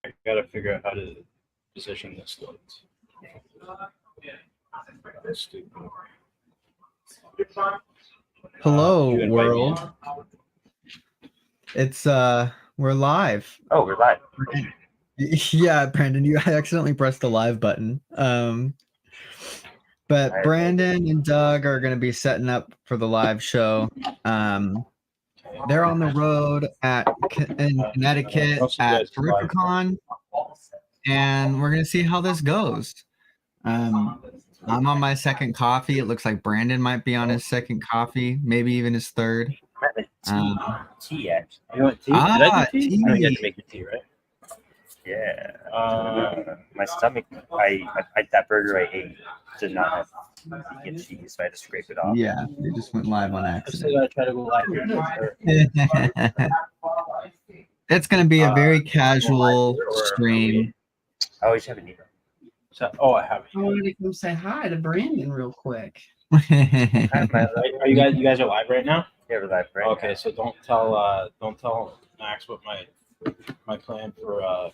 I gotta figure out how to position this. That's stupid. Hello, You invite me world. It's we're live. Oh, we're live. Yeah, Brandon, you accidentally pressed the live button. But Brandon and Doug are going to be setting up for the live show. They're on the road in Connecticut at Terrificon, and we're going to see how this goes. I'm on my second coffee. It looks like Brandon might be on his second coffee, maybe even his third. Tea, actually. You want tea? Did I do tea? tea. No, you had to make the tea, right? Yeah. My stomach, that burger I ate did not have vegan cheese, so I had to scrape it off. Yeah, they just went live on I accident. gotta try to go live here. It's going to be a very casual stream. I always have an email. So, I have I wanted to come say hi to Brandon real quick. Are you guys are live right now? Yeah, we're live, right? Okay, so don't tell Max what my plan for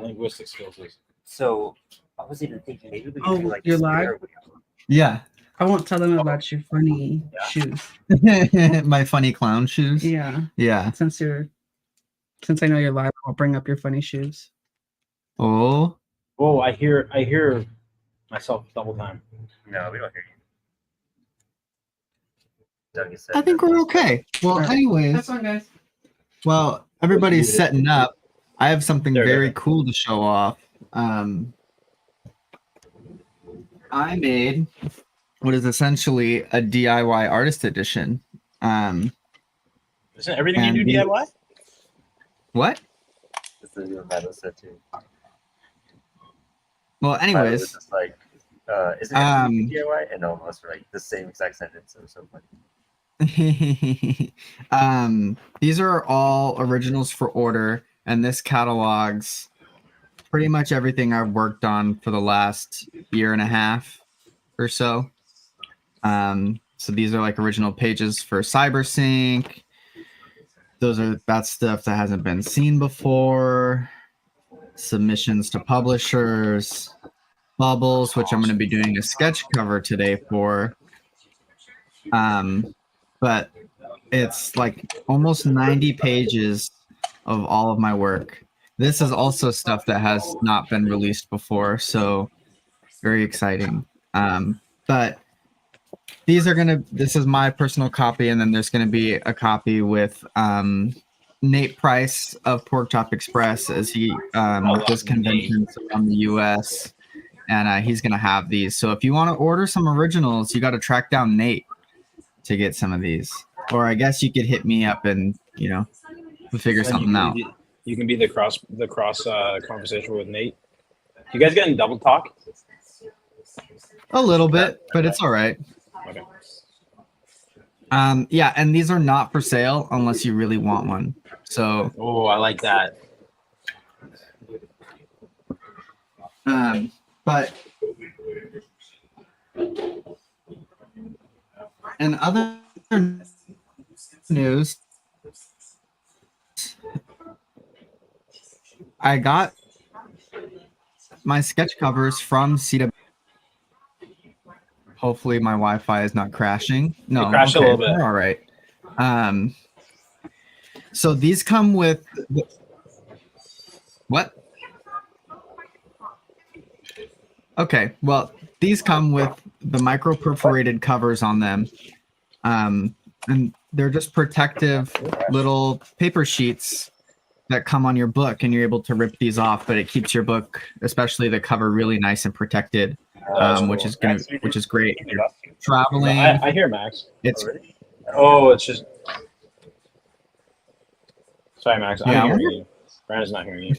linguistic skills is. So I was even thinking maybe we Oh, could do like you're this live? video. Yeah. I won't tell them about your funny shoes. My funny clown shoes. Yeah, Yeah. since I know you're live, I'll bring up your funny shoes. Oh. Oh, I hear myself double time. No, we don't hear you. Doug is I think we're okay. Well, Have anyways, fun, guys. well, everybody's setting up. I have something There we very go. cool to show off. I made what is essentially a DIY artist edition. Isn't everything And you do the- DIY? What? This is your medal set too. Well, anyways, It's just like, isn't it DIY? And almost right, the same exact sentence. It was so funny. these are all originals for order, and this catalogs pretty much everything I've worked on for the last year and a half or so. So these are like original pages for CyberSync. That's stuff that hasn't been seen before. Submissions to publishers, bubbles, which I'm going to be doing a sketch cover today for. But it's like almost 90 pages of all of my work. This is also stuff that has not been released before, so very exciting. But this is my personal copy, and then there's gonna be a copy with Nate Price of Pork Chop Express as he does conventions around the US, and he's gonna have these. So if you want to order some originals, you got to track down Nate to get some of these. Or I guess you could hit me up and we'll figure something out. You can be the cross conversation with Nate. You guys getting double talk? A little bit, but it's all right. Okay. Yeah, and these are not for sale unless you really want one. So Oh, I like that. but in other news, I got my sketch covers from CW. Hopefully my Wi-Fi is not crashing. No, It crashed a little bit. we're all right. So these come with what? Okay, well, these come with the micro perforated covers on them. And they're just protective little paper sheets that come on your book, and you're able to rip these off, but it keeps your book, especially the cover, really nice and protected, which is great if you're traveling. I hear Max. It's It's just. Sorry, Max. I'm Yeah, I hearing wonder- you. Brandon's not hearing you.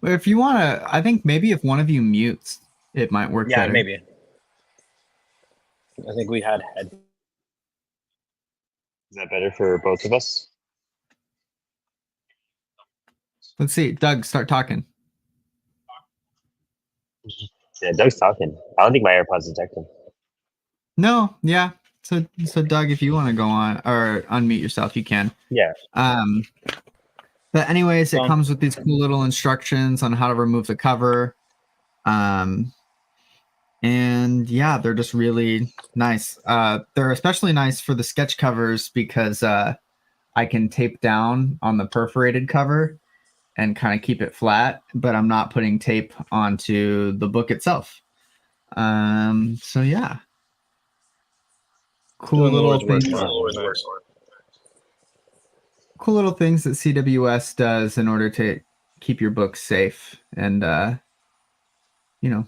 Well, if you want to, I think maybe if one of you mutes, it might work Yeah, better. maybe. I think we had head. Is that better for both of us? Let's see. Doug, start talking. Yeah, Doug's talking. I don't think my AirPods detect him. No, yeah. So Doug, if you want to go on or unmute yourself, you can. Yeah. But anyways, it Well- comes with these cool little instructions on how to remove the cover. And yeah, they're just really nice. They're especially nice for the sketch covers because I can tape down on the perforated cover and kind of keep it flat, but I'm not putting tape onto the book itself. So yeah. Cool Doing the little Lord's work, things. man. Nice. Cool little things that CWS does in order to keep your books safe and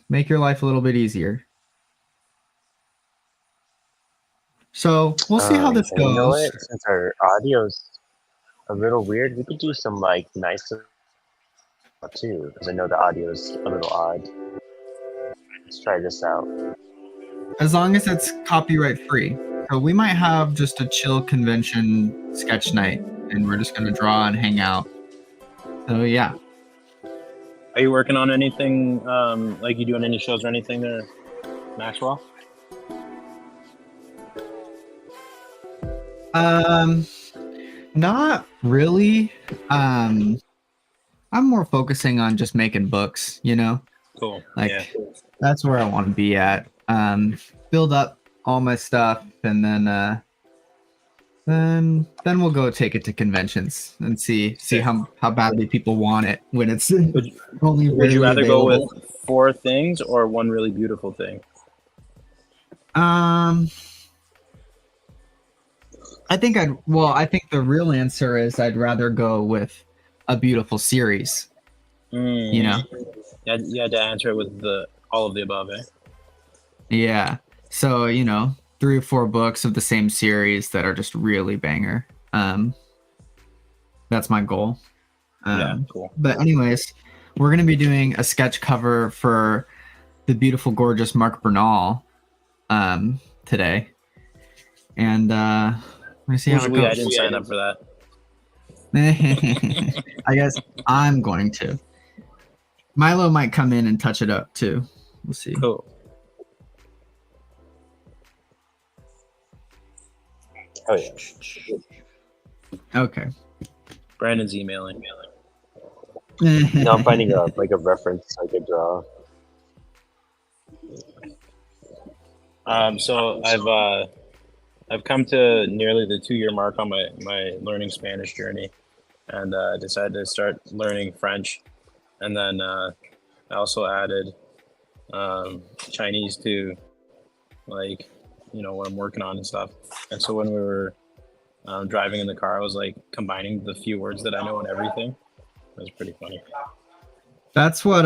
make your life a little bit easier. So we'll see how this And you know goes. what? Since our audio's a little weird, we could do some like nice too, because I know the audio's a little odd. Let's try this out. As long as it's copyright free. So we might have just a chill convention sketch night and we're just gonna draw and hang out. So yeah. Are you working on anything? Like you doing any shows or anything there, Maxwell? Not really. I'm more focusing on just making books, Cool. Like Yeah. that's where I want to be at. Build up all my stuff and then we'll go take it to conventions and see how badly people want it when it's only Would you rarely rather go available. with 4 things or one really beautiful thing? I think the real answer is I'd rather go with a beautiful series. You had to answer it with all of the above, eh? Yeah. So, 3 or 4 books of the same series that are just really banger. That's my goal. Yeah, cool. But anyways, we're going to be doing a sketch cover for the beautiful, gorgeous Mark Bernal today. And we're going to see how it goes. I didn't sign up for that. I guess I'm going to. Milo might come in and touch it up too. We'll see. Cool. Oh yeah. Okay. Brandon's emailing. Now I'm finding a reference I could draw. So I've come to nearly the 2-year mark on my learning Spanish journey, and decided to start learning French, and then I also added Chinese to what I'm working on and stuff. And so when we were driving in the car, I was like combining the few words that I know and everything. It was pretty funny. That's what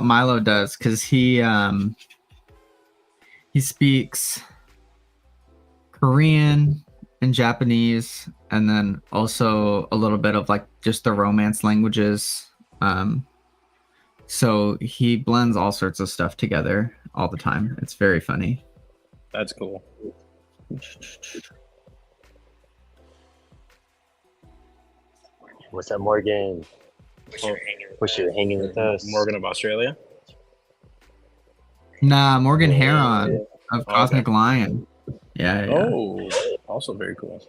Milo does, because he speaks Korean and Japanese, and then also a little bit of like just the Romance languages. So he blends all sorts of stuff together all the time. It's very funny. That's cool. What's up, Morgan? Wish you were hanging with us. Morgan of Australia. Nah, Morgan Heron of Okay. Cosmic Lion. Yeah. Oh, also very cool.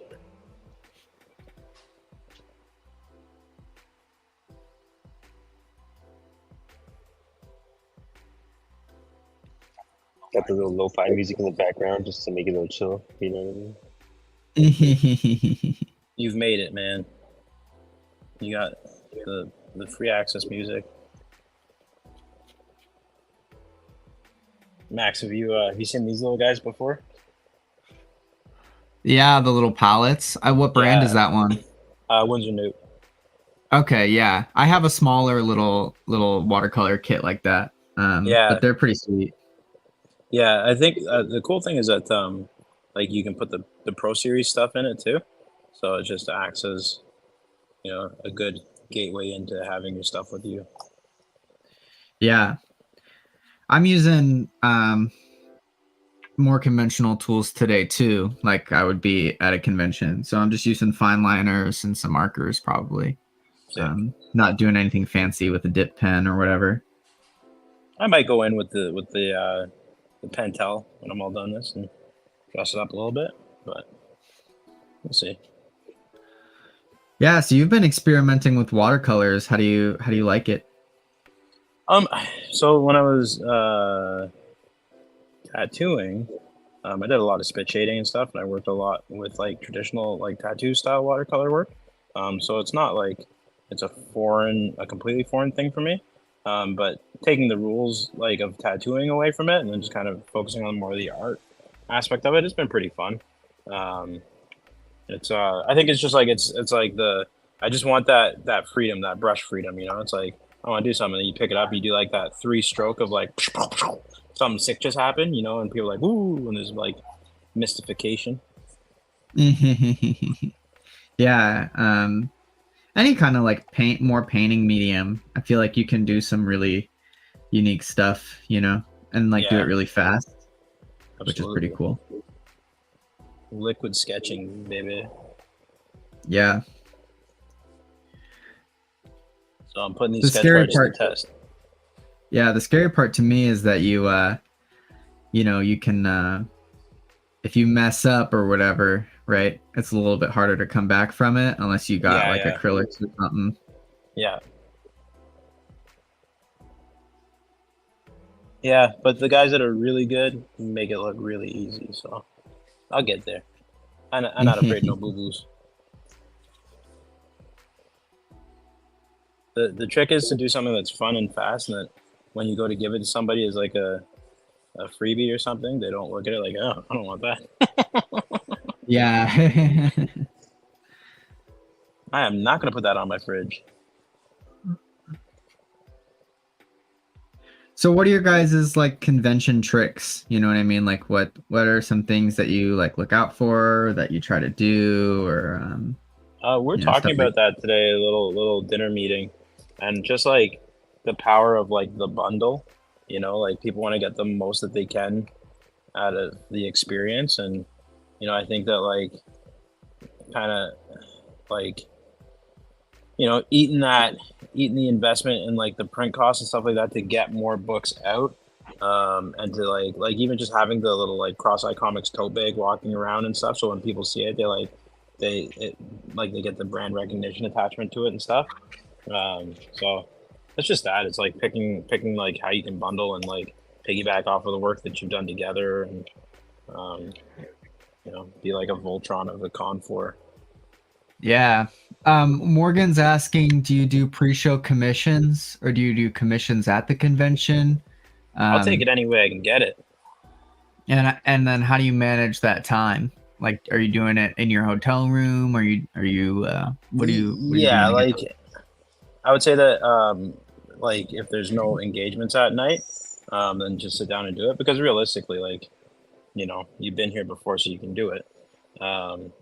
Got the little lo-fi music in the background just to make it a little chill. You know what I mean? You've made it, man. You got the free access music. Max, have you seen these little guys before? Yeah, the little palettes. What brand Yeah. is that one? Windsor Newt. Okay, yeah. I have a smaller little watercolor kit like that. Yeah. But they're pretty sweet. Yeah, I think the cool thing is that like you can put the Pro Series stuff in it too, so it just acts as a good gateway into having your stuff with you. Yeah. I'm using more conventional tools today too, like I would be at a convention. So I'm just using fine liners and some markers probably. Sick. Not doing anything fancy with a dip pen or whatever. I might go in with the Pentel when I'm all done this and dress it up a little bit, but we'll see. Yeah, so you've been experimenting with watercolors. How do you like it? So when I was tattooing, I did a lot of spit shading and stuff, and I worked a lot with like traditional like tattoo style watercolor work. So it's not like it's a completely foreign thing for me. But taking the rules like of tattooing away from it, and then just kind of focusing on more of the art aspect of it, it's been pretty fun. Um, it's I think it's just like it's like the I just want that freedom, that brush freedom. You know, it's like I want to do something, and you pick it up, you do like that three stroke of like something sick just happened, you know, and people are like ooh, and there's like mystification. Yeah, any kind of like more painting medium. I feel like you can do some really unique stuff, and like do it Yeah, really fast, which is pretty absolutely. cool. Liquid sketching, baby. Yeah. So I'm putting these The sketch scary cards to the part, test. yeah, the scary part to me is that you can if you mess up or whatever, right? It's a little bit harder to come back from it unless you got Yeah, like yeah, acrylics or something. yeah, yeah. But the guys that are really good make it look really easy. So I'll get there. I'm not afraid no boo boos. The trick is to do something that's fun and fast, and that when you go to give it to somebody is like a freebie or something, they don't look at it like, oh, I don't want that. Yeah. I am not gonna put that on my fridge. So what are your guys' like convention tricks? You know what I mean? Like what are some things that you like look out for that you try to do or We're talking stuff like about that today, a little dinner meeting, and just like the power of like the bundle. You know, like people want to get the most that they can out of the experience, and I think that like kind of like eating the investment and like the print costs and stuff like that to get more books out, and to like even just having the little like cross-eye comics tote bag walking around and stuff, so when people see it, they get the brand recognition attachment to it and stuff. So it's just that it's like picking like how you can bundle and like piggyback off of the work that you've done together, and um, be like a Voltron of the con floor. Yeah. Morgan's asking, do you do pre-show commissions or do you do commissions at the convention? I'll take Um, it any way I can get it. and then how do you manage that time? Like, are you doing it in your hotel room? Are you what are you doing Yeah, to get like those? I would say that like if there's no engagements at night, then just sit down and do it, because realistically, like you've been here before, so you can do it. Um,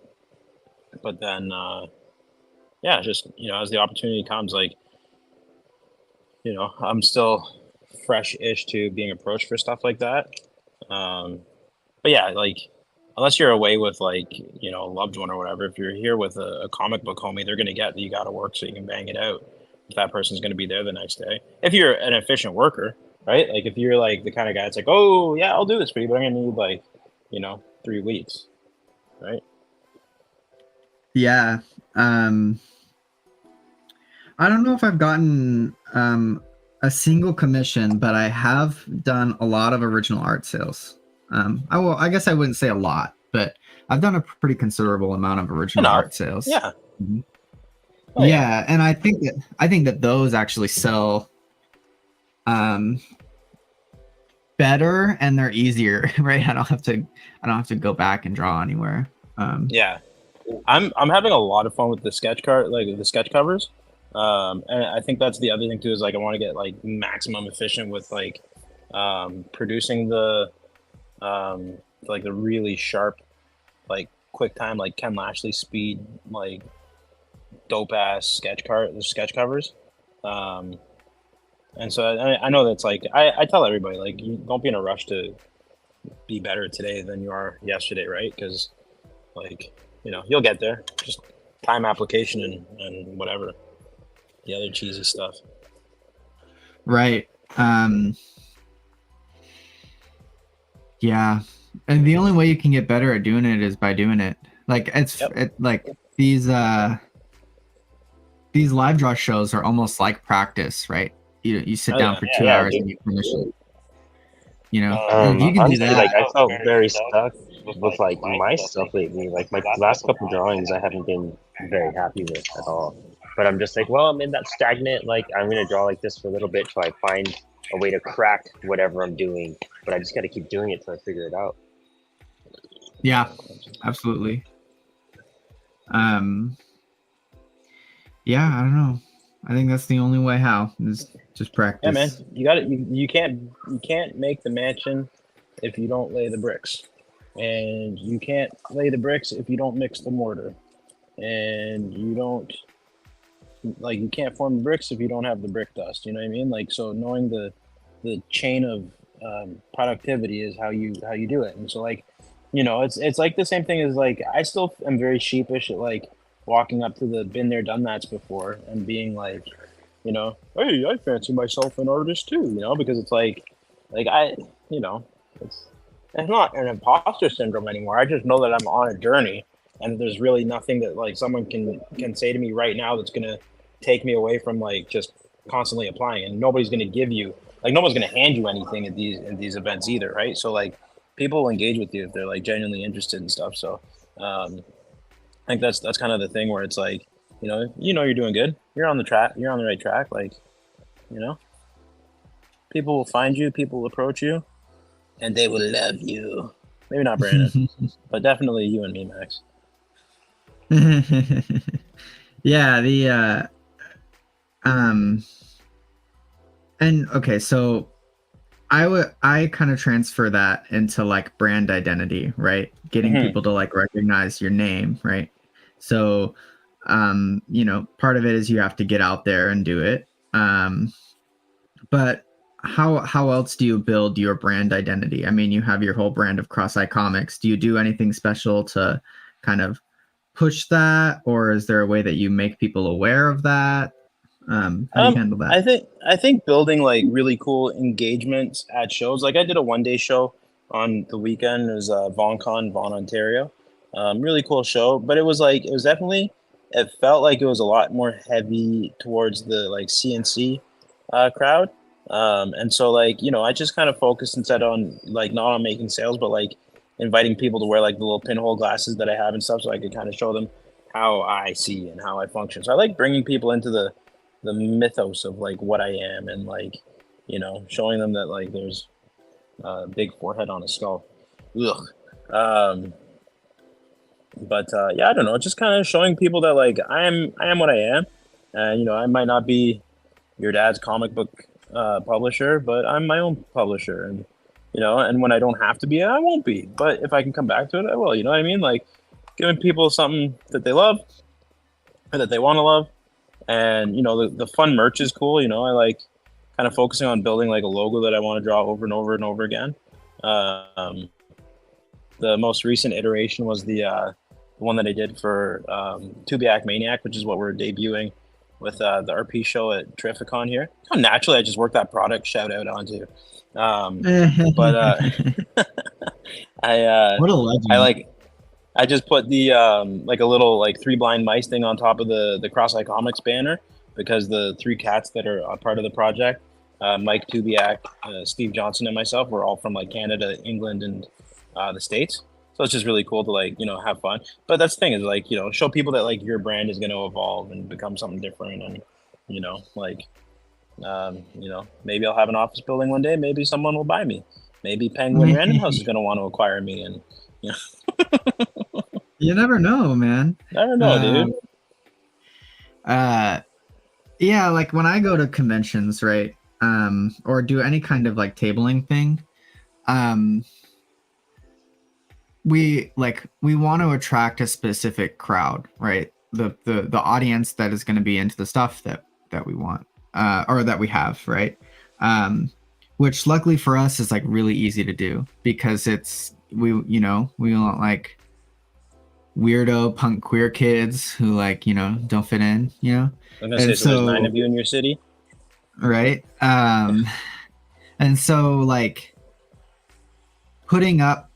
but then yeah, just as the opportunity comes, like I'm still fresh-ish to being approached for stuff like that. Um, but yeah, like unless you're away with like a loved one or whatever, if you're here with a comic book homie, they're gonna get that you got to work so you can bang it out. If that person's gonna be there the next day, if you're an efficient worker, right? Like if you're like the kind of guy that's like, oh yeah, I'll do this for you, but I'm gonna need like 3 weeks, right? Yeah. I don't know if I've gotten a single commission, but I have done a lot of original art sales. I guess I wouldn't say a lot, but I've done a pretty considerable amount of original Enough. art sales. Yeah. Mhm. Oh yeah. Yeah, and I think that those actually sell um better and they're easier, right? I don't have to go back and draw anywhere. Yeah. I'm having a lot of fun with the like the sketch covers. And I think that's the other thing too, is like I want to get like maximum efficient with like producing um, like the really sharp, like quick time, like Ken Lashley speed, like dope ass sketch covers. Um, and so I know that's like I tell everybody like you don't be in a rush to be better today than you are yesterday, right? Because like you'll get there. Just time application and whatever the other cheesy stuff. Right. Yeah. And the only way you can get better at doing it is by doing it. Like Yep. like these these live draw shows are almost like practice, right? You sit down for 2 hours and you finish it. You know, if you can do Honestly, that, like I felt very stuck with like my stuff lately. Like my last couple drawings, I haven't been very happy with at all. But I'm just like, well, I'm in that stagnant. Like I'm gonna draw like this for a little bit till I find a way to crack whatever I'm doing. But I just got to keep doing it till I figure it out. yeah, absolutely. Yeah, I don't know. I think that's the only way. How is just practice. Yeah, man, you got it. You can't make the mansion if you don't lay the bricks, and you can't lay the bricks if you don't mix the mortar, and you don't like you can't form the bricks if you don't have the brick dust. You know what I mean? Like, so knowing the chain of productivity is how you do it. And so, like, you know, it's like the same thing as like I still am very sheepish at like walking up to the been there done that's before and being like, you know, hey, I fancy myself an artist too, you know, because it's like I, you know, it's not an imposter syndrome anymore. I just know that I'm on a journey, and there's really nothing that like someone can say to me right now that's gonna take me away from like just constantly applying. And nobody's gonna give you like no one's gonna hand you anything at these events either, right? So like people will engage with you if they're like genuinely interested in stuff. So I think that's kind of the thing where it's like, you know you're doing good. You're on the track. You're on the right track. Like, you know, people will find you. People will approach you, and they will love you. Maybe not Brandon, but definitely you and me, Max. Yeah, and okay, so I kind of transfer that into like brand identity, right? Getting people to like recognize your name, right? So you know, part of it is you have to get out there and do it. But how else do you build your brand identity? I mean, you have your whole brand of Cross-Eye Comics. Do you do anything special to kind of push that, or is there a way that you make people aware of that? How do you handle that? I think building like really cool engagements at shows. Like I did a 1-day show on the weekend. It was VonCon, Vaughan, Ontario. Really cool show, but it was definitely, it felt like it was a lot more heavy towards the like CNC crowd. And so like, you know, I just kind of focused instead on like not on making sales, but like inviting people to wear like the little pinhole glasses that I have and stuff, so I could kind of show them how I see and how I function. So I like bringing people into the mythos of like what I am, and like, you know, showing them that like there's a big forehead on a skull. Ugh. But yeah, I don't know, just kind of showing people that like I am what I am, and you know, I might not be your dad's comic book publisher, but I'm my own publisher, and you know, and when I don't have to be, I won't be. But if I can come back to it, I will. You know what I mean? Like giving people something that they love or that they want to love. And you know, the fun merch is cool. You know, I like kind of focusing on building like a logo that I want to draw over and over and over again. The most recent iteration was the one that I did for Tubiac Maniac, which is what we're debuting with the RP show at Terrificon here. How naturally I just worked that product shout out onto. But What a legend. I just put the like a little like 3 blind mice thing on top of the Cross-Eye Comics banner, because the 3 cats that are a part of the project, Mike Tubiak, Steve Johnson, and myself, we're all from like Canada, England, and the States. So it's just really cool to like, you know, have fun. But that's the thing is like, you know, show people that like your brand is going to evolve and become something different, and you know, like you know, maybe I'll have an office building one day. Maybe someone will buy me. Maybe Penguin Random House is going to want to acquire me, and you know. You never know, man. I don't know, dude. Yeah, like when I go to conventions, right, or do any kind of like tabling thing, we want to attract a specific crowd, right? The audience that is going to be into the stuff that we want, or that we have, right? Which luckily for us is like really easy to do, because we want like weirdo punk queer kids who like, you know, don't fit in, you know. I'm gonna say, so there's 9 of you in your city, right? And so like putting up,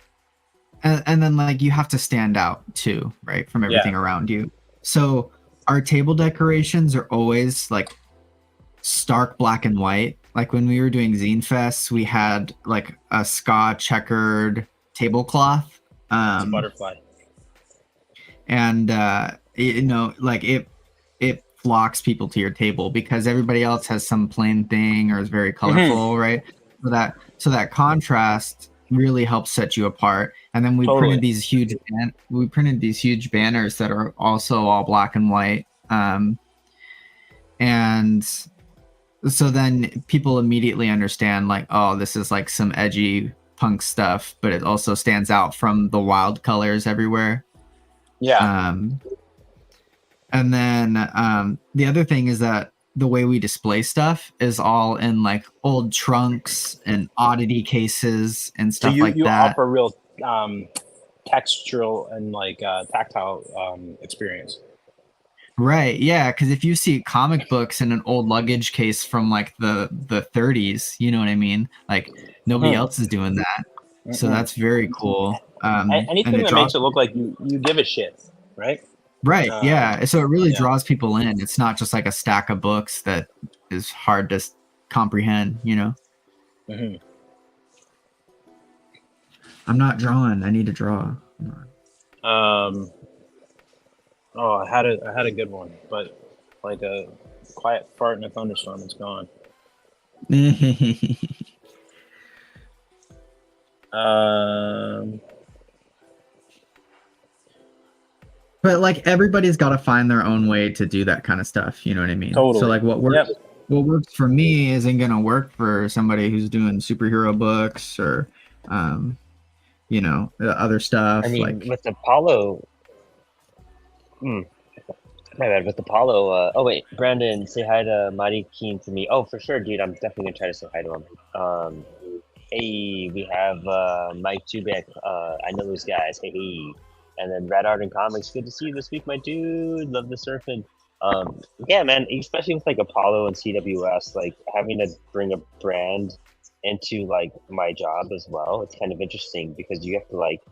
and then like you have to stand out too, right, from everything around you. So our table decorations are always like stark black and white. Like when we were doing Zine Fest, we had like a ska checkered tablecloth. It's a butterfly. And you know, like it flocks people to your table because everybody else has some plain thing or is very colorful, right? So that contrast really helps set you apart. And then we Totally. printed these huge banners that are also all black and white. And so then people immediately understand like, oh, this is like some edgy punk stuff, but it also stands out from the wild colors everywhere. Yeah. And then the other thing is that the way we display stuff is all in like old trunks and oddity cases and So stuff like you that. offer real textural and like tactile experience. Right, yeah, because if you see comic books in an old luggage case from like the 30s, you know what I mean? Like nobody else is doing that. So that's very cool. And Anything it that draws makes it look like you give a shit, right? right, yeah. So it really yeah. draws people in. It's not just like a stack of books that is hard to comprehend, you know? Mm-hmm. I'm not drawing. I need to draw. Oh, I had a good one, but like a quiet fart in a thunderstorm, it's gone. But like everybody's got to find their own way to do that kind of stuff. You know what I mean? Totally. So like what works for me isn't gonna work for somebody who's doing superhero books or, you know, other stuff. I mean, like with Apollo. My bad. With Apollo. Oh wait, Brandon, say hi to Mighty Keen to me. Oh, for sure, dude. I'm definitely gonna try to say hi to him. Hey, we have Mike Chubek. I know those guys. Hey. And then Red Art and Comics. Good to see you this week, my dude. Love the surfing. Yeah, man. Especially with like Apollo and CWS, like having to bring a brand into like my job as well. It's kind of interesting because you have to like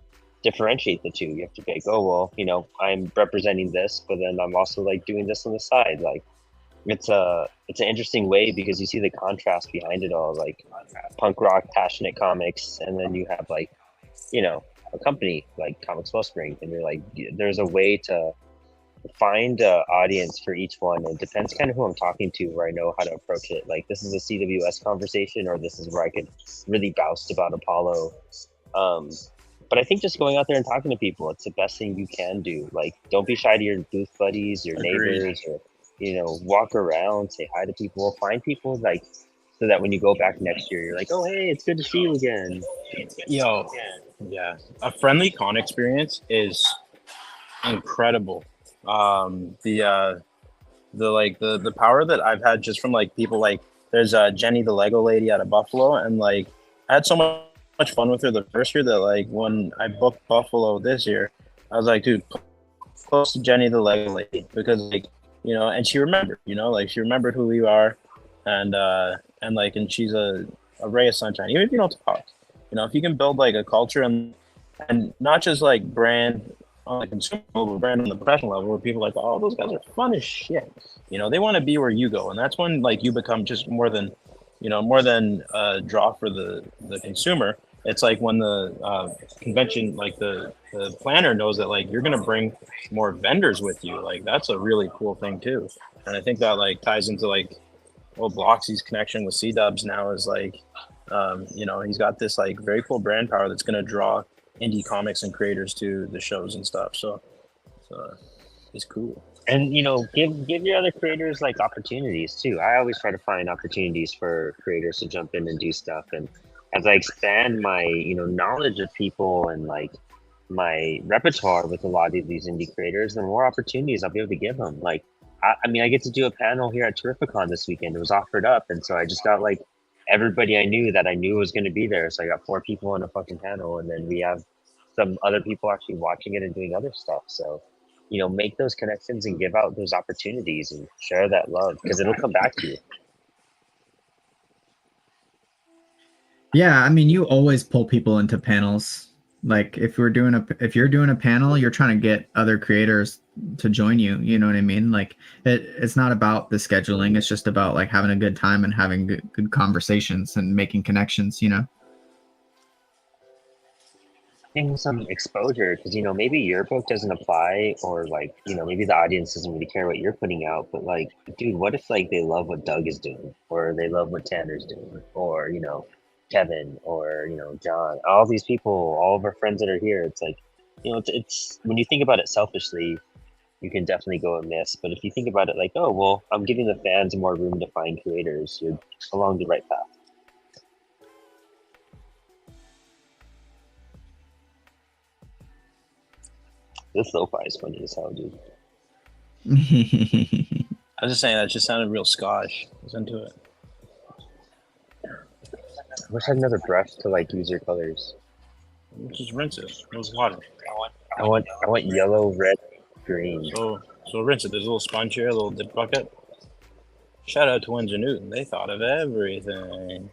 differentiate the two. You have to be like, oh well, you know, I'm representing this, but then I'm also like doing this on the side. Like it's an interesting way because you see the contrast behind it all, like punk rock, passionate comics, and then you have like, you know, a company like Comics Wellspring, and you're like, there's a way to find an audience for each one. And it depends kind of who I'm talking to, where I know how to approach it. Like this is a CWS conversation, or this is where I could really boast about Apollo. But I think just going out there and talking to people, it's the best thing you can do. Like, don't be shy to your booth buddies, your neighbors, or, you know, walk around, say hi to people, find people like, so that when you go back next year, you're like, oh, hey, it's good to see you again. Yo, yeah, a friendly con experience is incredible. The power that I've had just from like people like there's Jenny the Lego lady out of Buffalo, and like I had so much fun with her the first year that like when I booked Buffalo this year, I was like, dude, close to Jenny the Lego lady, because like, you know, and she remembered, you know, like she remembered who we are, and like, and she's a ray of sunshine, even if you don't talk, you know, if you can build like a culture and not just like brand on the consumer level, brand on the professional level, where people are like, oh, those guys are fun as shit, you know, they want to be where you go, and that's when like you become just more than a draw for the consumer. It's like when the convention, like the planner knows that like you're gonna bring more vendors with you. Like that's a really cool thing too. And I think that like ties into like Bloxy's connection with C-Dubs now is like, you know, he's got this like very cool brand power that's gonna draw indie comics and creators to the shows and stuff. So it's cool. And you know, give your other creators like opportunities too. I always try to find opportunities for creators to jump in and do stuff. And as I expand my, you know, knowledge of people and like my repertoire with a lot of these indie creators, the more opportunities I'll be able to give them. Like, I mean, I get to do a panel here at Terrificon this weekend. It was offered up, and so I just got like everybody I knew was going to be there. So I got 4 people on a fucking panel, and then we have some other people actually watching it and doing other stuff. So, you know, make those connections and give out those opportunities and share that love, because it'll come back to you. Yeah, I mean, you always pull people into panels. Like if you're doing a panel, you're trying to get other creators to join you. You know what I mean? Like it's not about the scheduling. It's just about like having a good time and having good conversations and making connections. You know. Getting some exposure because maybe your book doesn't apply, or like maybe the audience doesn't really care what you're putting out, but like dude, what if like they love what Doug is doing, or they love what Tanner's doing, or Kevin, or John, all these people, all of our friends that are here. It's like it's when you think about it selfishly, you can definitely go amiss, but if you think about it like, oh well, I'm giving the fans more room to find creators, you're along the right path. This lo-fi is funny as hell, dude. I was just saying that just sounded real Scotch. I was into it. I wish I had another brush to like use your colors. Just rinse it. It was water. I want yellow, red, green. So rinse it. There's a little sponge here, a little dip bucket. Shout out to Windsor Newton. They thought of everything.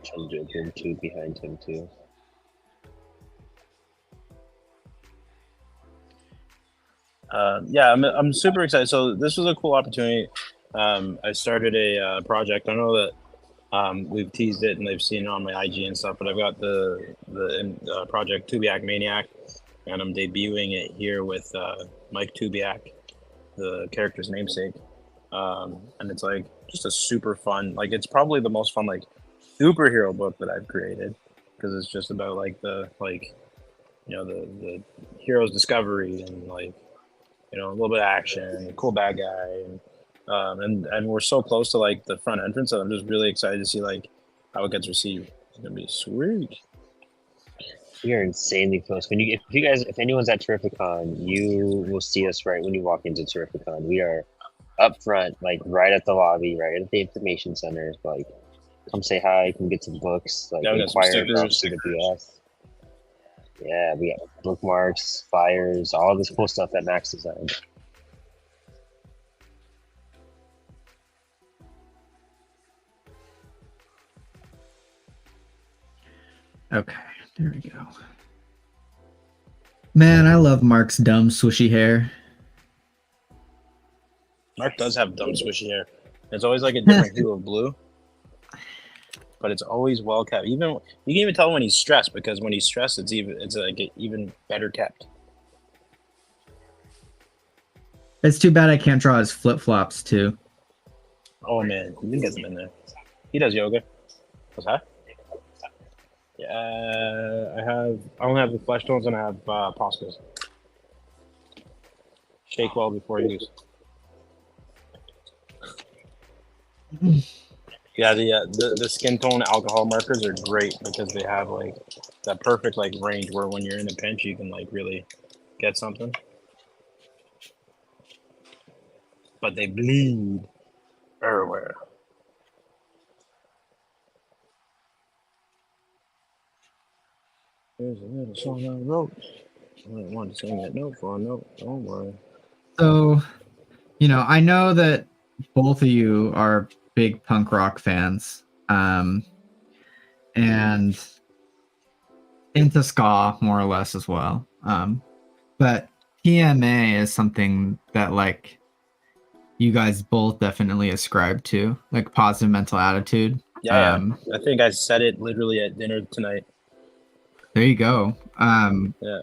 Change it again too behind him too. Yeah, I'm super excited. So this was a cool opportunity. I started a project. I know that we've teased it and they've seen it on my IG and stuff, but I've got the project Tubiak Maniac, and I'm debuting it here with Mike Tubiak, the character's namesake. And it's like just a super fun, like it's probably the most fun like superhero book that I've created, because it's just about like the the hero's discovery and like a little bit of action, cool bad guy, and we're so close to like the front entrance that I'm just really excited to see like how it gets received. It's gonna be sweet. We are insanely close. If anyone's at Terrificon, you will see us right when you walk into Terrificon. We are up front, like right at the lobby, right at the information center. Like, come say hi, come get some books, like inquire about CWS. Yeah, we got bookmarks, flyers, all this cool stuff that Max designed. Okay, there we go. Man, I love Mark's dumb swishy hair. Mark does have dumb swishy hair. It's always like a different hue of blue, but it's always well kept. Even you can even tell when he's stressed, because when he's stressed, it's like even better kept. It's too bad I can't draw his flip flops too. Oh man, you can get them in there. He does yoga. What's that? Yeah, I only have the flesh tones and I have Poscas. Shake well before use. Yeah, the skin tone alcohol markers are great because they have like that perfect like range where when you're in a pinch you can like really get something. But they bleed everywhere. There's a little song I wrote. I want to sing that note for a note. Don't worry. So, I know that both of you are big punk rock fans, and into ska more or less as well. But PMA is something that like you guys both definitely ascribe to, like positive mental attitude. Yeah, I think I said it literally at dinner tonight. There you go. Yeah.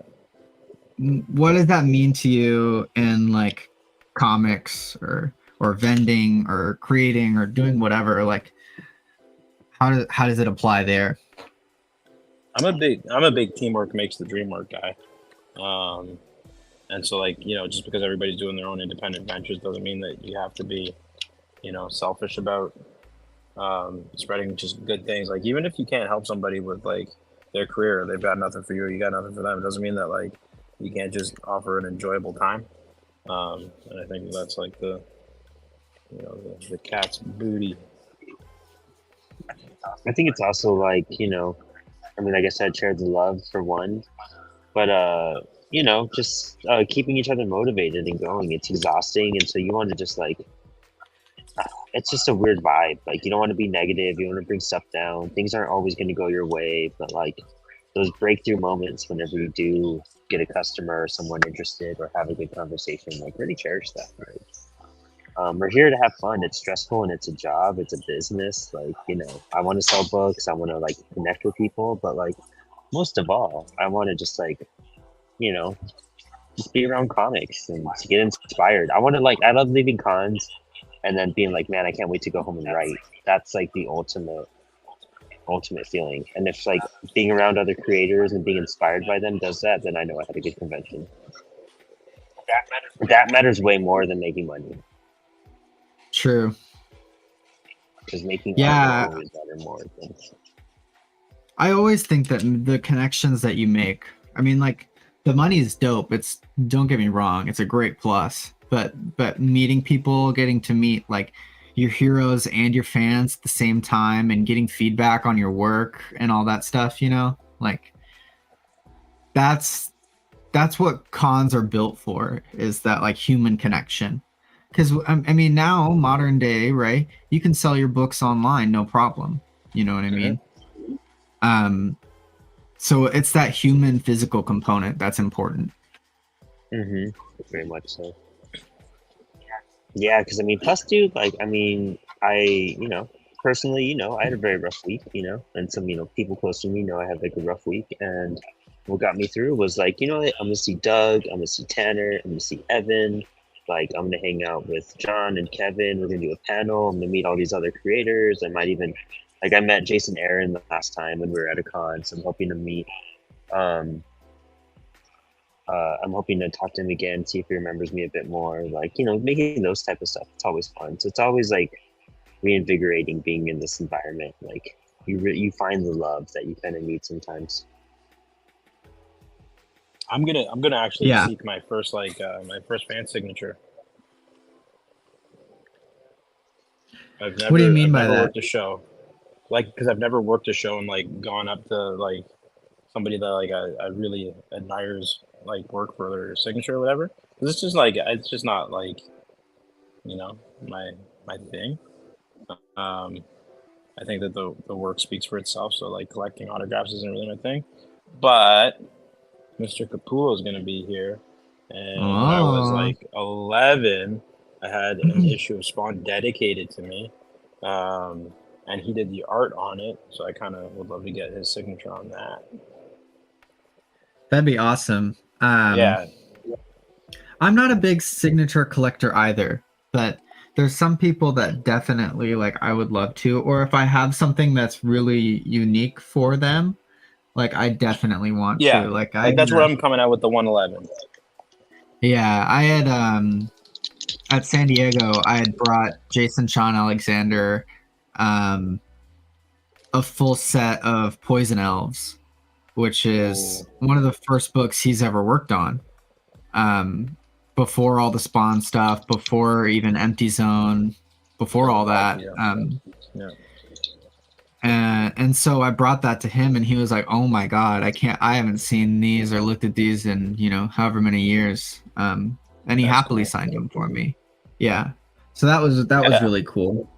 What does that mean to you in like comics or vending or creating or doing whatever? Like, how does it apply there? I'm a big teamwork makes the dream work guy. And so like, just because everybody's doing their own independent ventures doesn't mean that you have to be, selfish about spreading just good things. Like, even if you can't help somebody with like their career, they've got nothing for you, you got nothing for them. It doesn't mean that like you can't just offer an enjoyable time. And I think that's like the cat's booty. I think it's also like, like I said, share the love for one, but you know, just keeping each other motivated and going. It's exhausting, and so you want to just like, it's just a weird vibe. Like you don't want to be negative. You want to bring stuff down. Things aren't always going to go your way, but like those breakthrough moments whenever you do get a customer or someone interested or have a good conversation, like really cherish that. Right? We're here to have fun. It's stressful and it's a job. It's a business. Like, you know, I want to sell books. I want to like connect with people, but like most of all, I want to just like, you know, just be around comics and to get inspired. I want to like, I love leaving cons and then being like, man, I can't wait to go home and write. That's like the ultimate feeling. And if like being around other creators and being inspired by them does that, then I know I had a good convention. That matters way more than making money. True. Because making Yeah. art will always matter more than. I always think that the connections that you make, I mean, like the money is dope. It's, don't get me wrong, it's a great plus. But meeting people, getting to meet like your heroes and your fans at the same time, and getting feedback on your work and all that stuff, you know, like that's what cons are built for, is that like human connection. Because I mean, now modern day, right? You can sell your books online, no problem. You know what I mean? So it's that human physical component that's important. Very much so. Yeah, because I mean, plus, dude, like, I mean, you know, personally, you know, I had a very rough week, you know, and some, you know, people close to me know I had like a rough week, and what got me through was like, you know, I'm gonna see Doug, I'm gonna see Tanner, I'm gonna see Evan, like, I'm gonna hang out with John and Kevin. We're gonna do a panel. I'm gonna meet all these other creators. I might even, like, I met Jason Aaron the last time when we were at a con, so I'm hoping to meet. I'm hoping to talk to him again, see if he remembers me a bit more. Like, you know, making those type of stuff. It's always fun. So it's always like reinvigorating being in this environment. Like you find the love that you kind of need sometimes. I'm gonna actually seek my first my first fan signature. What do you mean by that? Worked a show, like, because I've never worked a show and like gone up to like somebody that like I really admires like work for their signature or whatever. Because it's just like, it's just not like, you know, my thing. I think that the work speaks for itself. So like collecting autographs isn't really my thing. But Mr. Capullo is gonna be here, and when I was like 11, I had an issue of Spawn dedicated to me. And he did the art on it, so I kind of would love to get his signature on that. That'd be awesome. Yeah. I'm not a big signature collector either, but there's some people that definitely like I would love to, or if I have something that's really unique for them, like I definitely want to. Like that's where I'm coming out with the 111. Yeah, I had at San Diego, I had brought Jason Sean Alexander a full set of Poison Elves, which is one of the first books he's ever worked on. Before all the Spawn stuff, before even Empty Zone, before all that. And so I brought that to him, and he was like, "Oh my God, I haven't seen these or looked at these in, you know, however many years." And he happily signed them for me. Yeah. So that was really cool.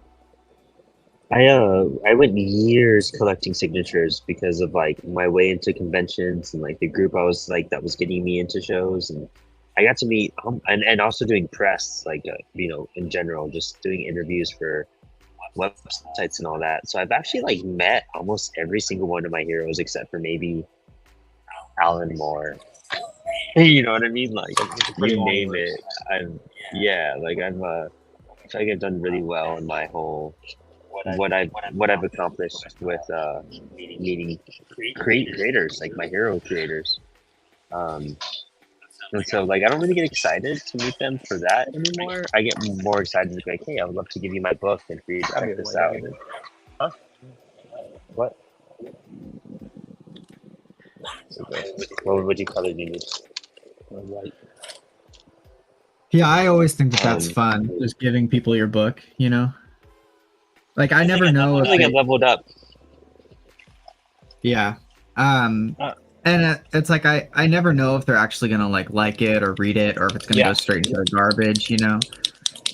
I went years collecting signatures because of like my way into conventions and like the group I was like that was getting me into shows, and I got to meet and also doing press, like you know, in general, just doing interviews for websites and all that. So I've actually like met almost every single one of my heroes except for maybe Alan Moore. You know what I mean? Like you name it. I feel like I've done really well in my whole what I've accomplished with meeting creators, like my hero creators. And so like I don't really get excited to meet them for that anymore. I get more excited to be like, hey, I would love to give you my book and for you to check this out. Huh? What? What would you color you need? White. Yeah, I always think that's fun, just giving people your book, you know? Like I never know if I leveled up. Yeah. And it's like I never know if they're actually gonna like it or read it or if it's gonna go straight into the garbage, you know.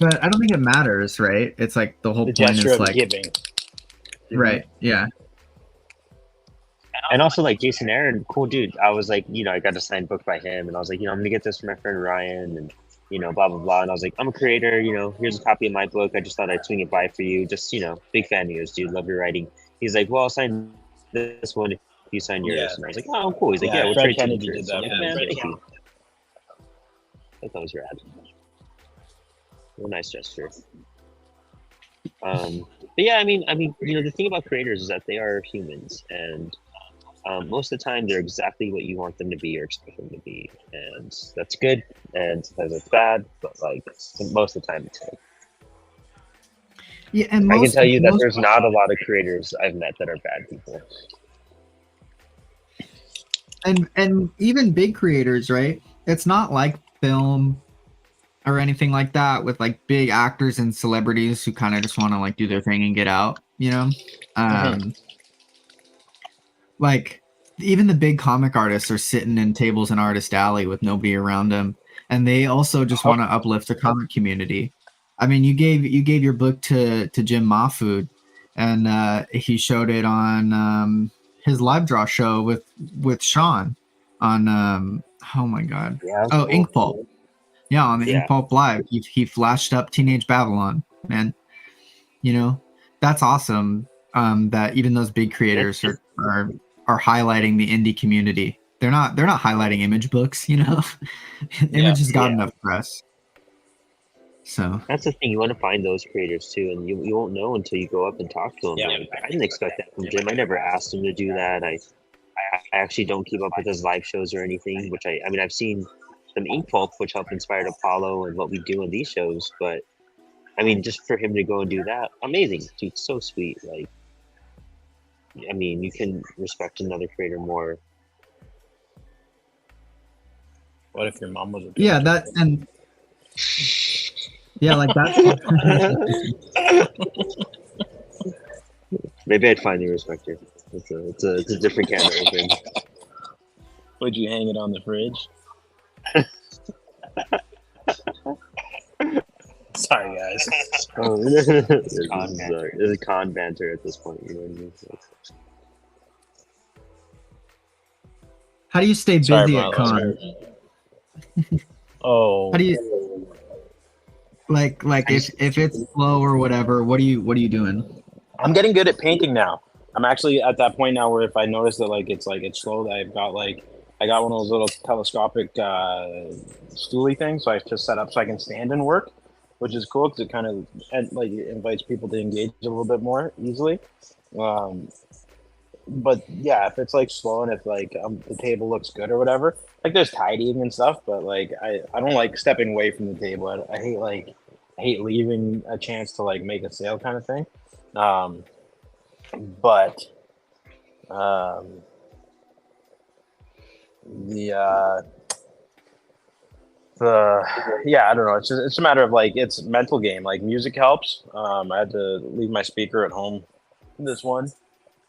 But I don't think it matters, right? It's like the whole The point gesture is of like giving. right, yeah. And also like Jason Aaron, cool dude. I was like, I got a signed book by him, and I was like, I'm gonna get this for my friend Ryan, and blah blah blah. And I was like, I'm a creator, here's a copy of my book. I just thought I'd swing it by for you. Just big fan of yours, dude. Love your writing. He's like, well, I'll sign this one if you sign yours. Yeah. And I was like, oh, cool. He's like, Yeah, we'll Fred trade Kennedy signatures. did that I'm like, for man, me. thank you. I thought it was rad. A nice gesture. But yeah, I mean, the thing about creators is that they are humans, and most of the time they're exactly what you want them to be or expect them to be, and that's good, and sometimes it's bad, but like most of the time it's good. Yeah, and I can tell you that there's not a lot of creators I've met that are bad people. And even big creators, right? It's not like film or anything like that with like big actors and celebrities who kind of just want to like do their thing and get out, you know? Like even the big comic artists are sitting in tables in Artist Alley with nobody around them, and they also just want to uplift the comic community. I mean, you gave your book to Jim Mahfood, and he showed it on his live draw show with Sean on oh my god, cool. Ink Pulp. Yeah, on the Ink Pulp Live, he flashed up Teenage Babylon, man. That's awesome. That even those big creators are highlighting the indie community. They're not highlighting Image books, Image has got enough press. So that's the thing. You want to find those creators too, and you won't know until you go up and talk to them. Like, I didn't expect that from Jim. I never asked him to do that. I actually don't keep up with his live shows or anything. Which I mean, I've seen some Ink Pulp, which helped inspire Apollo and what we do in these shows. But I mean, just for him to go and do that, amazing, dude. So sweet. Like, I mean, you can respect another creator more. What if your mom was a yeah, that and yeah, like that. Maybe I'd finally respect her. It's a different can to open. Would you hang it on the fridge? Sorry, guys. There's a con banter at this point. You know what I mean? How do you stay busy at con? Oh. How do you like if it's slow or whatever? What are you doing? I'm getting good at painting now. I'm actually at that point now where if I notice that it's slow, that I got one of those little telescopic stooly things, so I just set up so I can stand and work, which is cool because it kind of invites people to engage a little bit more easily. But yeah, if it's slow and if the table looks good or whatever, there's tidying and stuff, but I don't like stepping away from the table. I hate leaving a chance to make a sale kind of thing. But I don't know. It's a matter of it's a mental game. Music helps. I had to leave my speaker at home this one.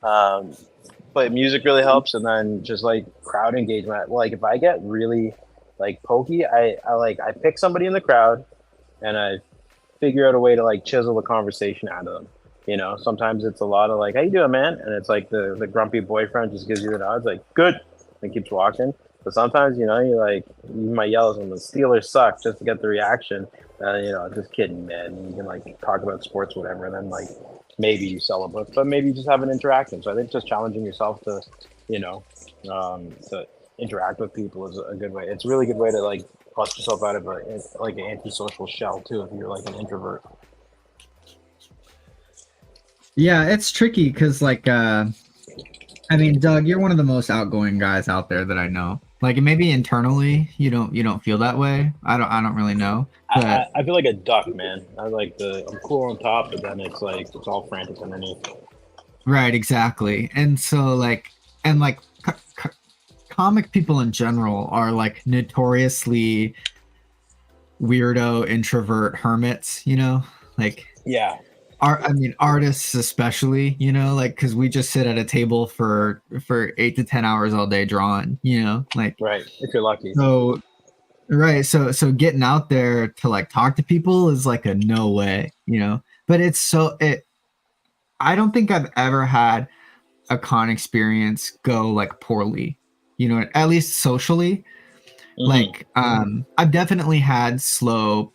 But music really helps, and then just crowd engagement. If I get really pokey, I pick somebody in the crowd, and I figure out a way to chisel the conversation out of them. Sometimes it's a lot of how you doing, man? And it's the grumpy boyfriend just gives you the nod, good, and keeps walking. But sometimes you might yell at them, the Steelers suck, just to get the reaction. Just kidding, man. And you can talk about sports, whatever, and then maybe you sell a book, but maybe you just have an interaction. So I think just challenging yourself to, to interact with people is a good way. It's a really good way to bust yourself out of an antisocial shell too, if you're an introvert. Yeah, it's tricky because I mean, Doug, you're one of the most outgoing guys out there that I know. Maybe internally you don't feel that way. I don't really know. But I feel like a duck, man. I'm cool on top, but then it's it's all frantic underneath. Right, exactly. And so comic people in general are notoriously weirdo introvert hermits, Yeah. artists especially, you know, like because we just sit at a table for 8 to 10 hours all day drawing, you know, like Right. If you're lucky. so right. So getting out there to like talk to people is like a no way, you know. But I don't think I've ever had a con experience go like poorly, you know, at least socially. Like I've definitely had slow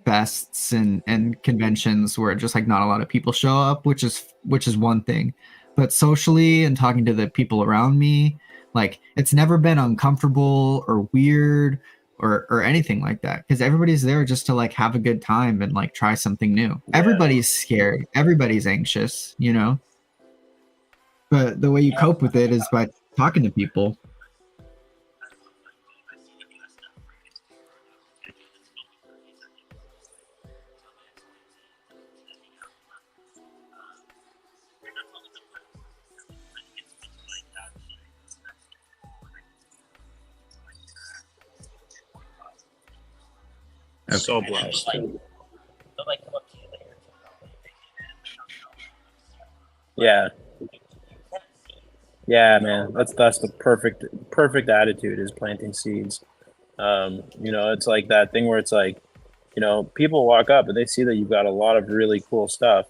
fests and conventions where just like not a lot of people show up, which is one thing. But socially and talking to the people around me, like it's never been uncomfortable or weird or anything like that, because everybody's there just to like have a good time and like try something new. Yeah. Everybody's scared, everybody's anxious, you know, but the way you cope with it is by talking to people. So blessed. Yeah. Yeah, man. That's the perfect attitude is planting seeds. You know, it's like that thing where it's like, you know, people walk up and they see that you've got a lot of really cool stuff,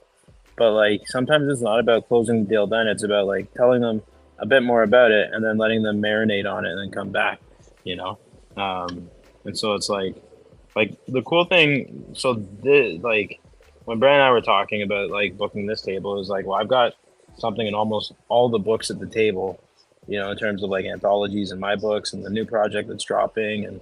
but like sometimes it's not about closing the deal then, it's about like telling them a bit more about it and then letting them marinate on it and then come back, you know. And so it's like the cool thing, so like when Brad and I were talking about like booking this table, it was like, well, I've got something in almost all the books at the table, you know, in terms of like anthologies and my books and the new project that's dropping. And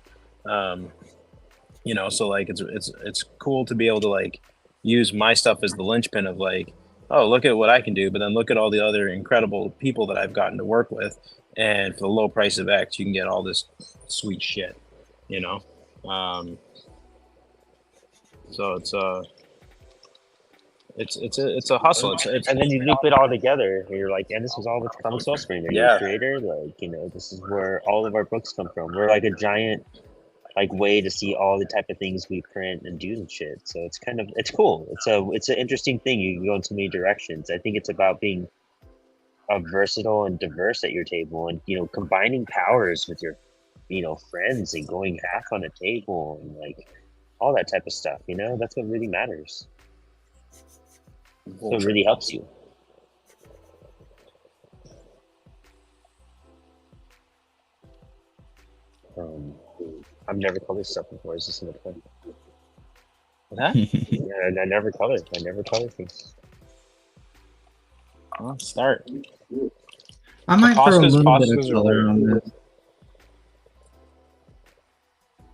you know, so like it's cool to be able to like use my stuff as the linchpin of like, oh, look at what I can do, but then look at all the other incredible people that I've gotten to work with, and for the low price of X you can get all this sweet shit, you know. So it's a hustle. It's And then you loop it all together. And you're like, and this was all with Comics Wellspring. Are you Yeah. a creator? Like, you know, this is where all of our books come from. We're like a giant like way to see all the type of things we print and do and shit. So it's cool. It's an interesting thing. You can go in so many directions. I think it's about being versatile and diverse at your table, and you know, combining powers with your, you know, friends and going half on a table and like all that type of stuff. You know, that's what really matters. So it really helps you. I've never colored stuff before. Is this in the fun? Huh? Yeah, I never color things. Well, start. I might throw a Poscas- little bit Poscas of are color weird. on this.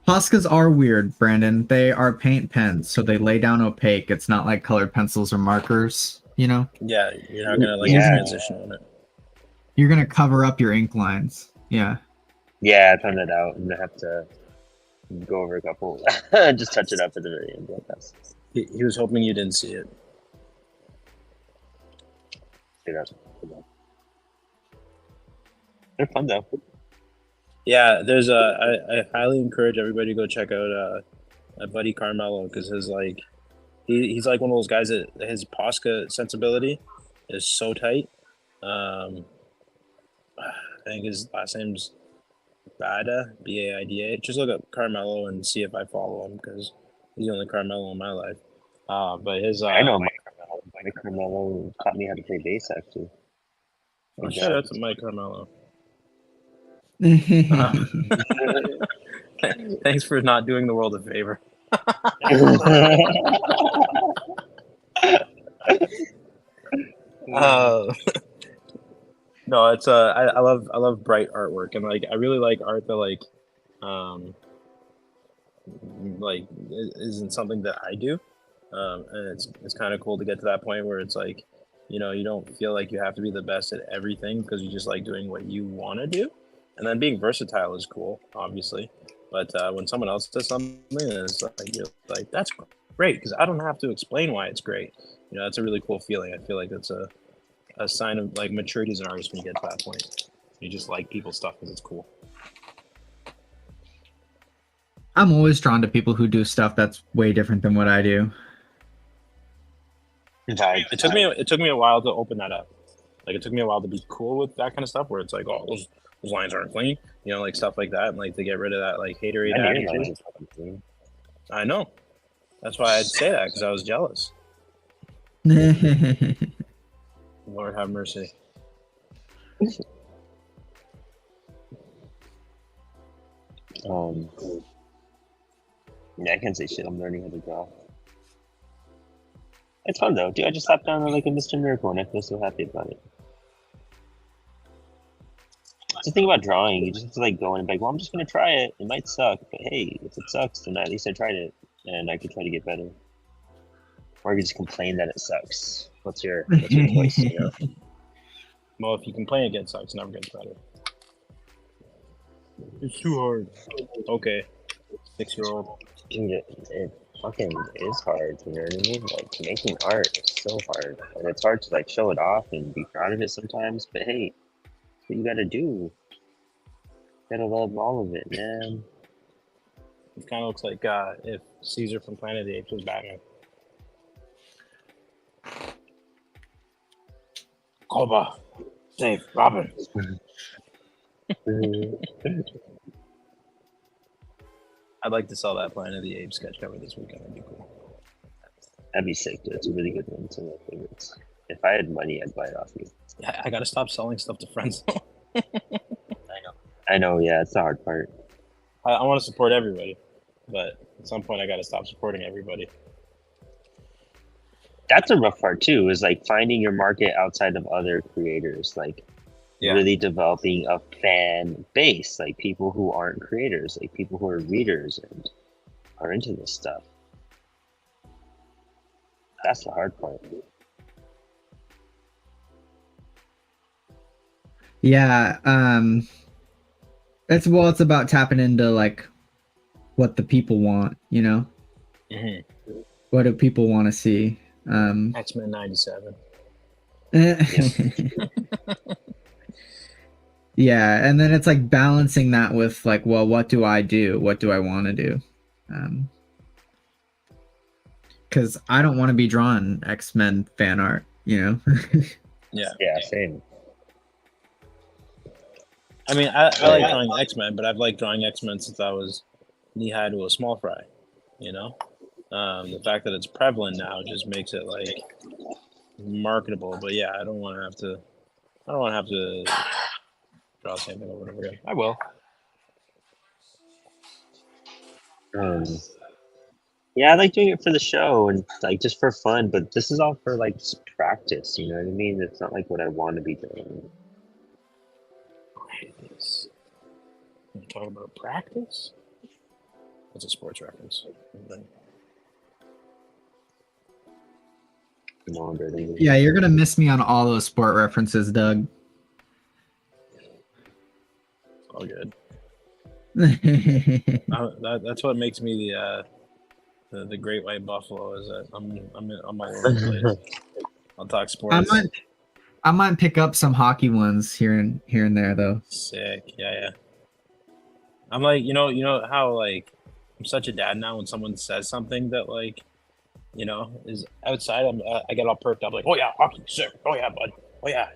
Poscas are weird, Brandon. They are paint pens, so they lay down opaque. It's not like colored pencils or markers, you know? Yeah, you're not gonna like Yeah. transition on it. You're gonna cover up your ink lines. Yeah. Yeah, I found that out. I'm gonna have to go over a couple. Just touch it up at the very end. Like that's He was hoping you didn't see it. They're fun though. Yeah, there's I highly encourage everybody to go check out Buddy Carmelo, because his like he's like one of those guys that his Posca sensibility is so tight. I think his last name's Bada, Baida. Just look up Carmelo and see if I follow him, because he's the only Carmelo in my life. But his I know Mike Carmelo. Mike Carmelo taught me how to play bass actually. shout out to Mike Carmelo. Thanks for not doing the world a favor. No, it's I love bright artwork, and like I really like art that like isn't something that I do, and it's kind of cool to get to that point where it's like, you know, you don't feel like you have to be the best at everything, because you just like doing what you want to do, and then being versatile is cool, obviously. But when someone else does something, it's like you're like, that's great, because I don't have to explain why it's great. You know, that's a really cool feeling. I feel like that's a sign of like maturity as an artist when you get to that point. You just like people's stuff because it's cool. I'm always drawn to people who do stuff that's way different than what I do. Vibes. It took me a while to open that up. Like it took me a while to be cool with that kind of stuff, where it's like, oh, those lines aren't clean, you know, like stuff like that, and like to get rid of that like haterade I knew attitude. that was clean. I know. That's why I'd say that, because I was jealous. Lord have mercy. Yeah, I can't say shit. I'm learning how to draw. It's fun though, dude. I just slapped down like a Mr. Miracle and I feel so happy about it. It's the thing about drawing, you just have to like go in and be like, well, I'm just gonna try it. It might suck, but hey, if it sucks, then at least I tried it and I could try to get better. Or you just complain that it sucks. What's your voice, you know? Well, if you complain it gets sucks, it never gets better. It's too hard. Okay. 6-year-old. Dude, it fucking is hard, you know what I mean? Like making art is so hard. And it's hard to like show it off and be proud of it sometimes, but hey, that's what you gotta do. You gotta love all of it, man. It kind of looks like if Caesar from Planet of the Apes was Batman. Koba, save Robin. I'd like to sell that Planet of the Apes sketch cover this weekend. That'd be cool. That'd be sick, dude. It's a really good one. It's one of my favorites. If I had money, I'd buy it off you. I gotta stop selling stuff to friends. I know, yeah, it's the hard part. I want to support everybody, but at some point I gotta stop supporting everybody. That's a rough part too, is like finding your market outside of other creators, like really developing a fan base, like people who aren't creators, like people who are readers and are into this stuff. That's the hard part. Yeah, it's about tapping into like what the people want, you know? Mm-hmm. What do people want to see? X-Men 97. Yeah, and then it's like balancing that with like, well, what do I do? What do I want to do? Because I don't want to be drawing X-Men fan art, you know? Yeah, same. I mean, I like drawing X-Men, but I've liked drawing X-Men since I was knee-high to a small fry, you know? The fact that it's prevalent now just makes it like marketable. But yeah, I don't want to have to draw the same thing over and over again. I will. Yeah, I like doing it for the show and like just for fun, but this is all for like just practice, you know what I mean? It's not like what I want to be doing. Practice. You talking about practice? That's a sports reference. Yeah, you're gonna miss me on all those sport references, Doug. All good. That's what makes me the great white buffalo, is that I'm on my own place. I'll talk sports. I might pick up some hockey ones here and there though. Sick, yeah. I'm like, you know how like I'm such a dad now. When someone says something that like, you know, is outside, I get all perked up like, oh yeah, hockey, sick. Oh yeah, bud. Oh yeah.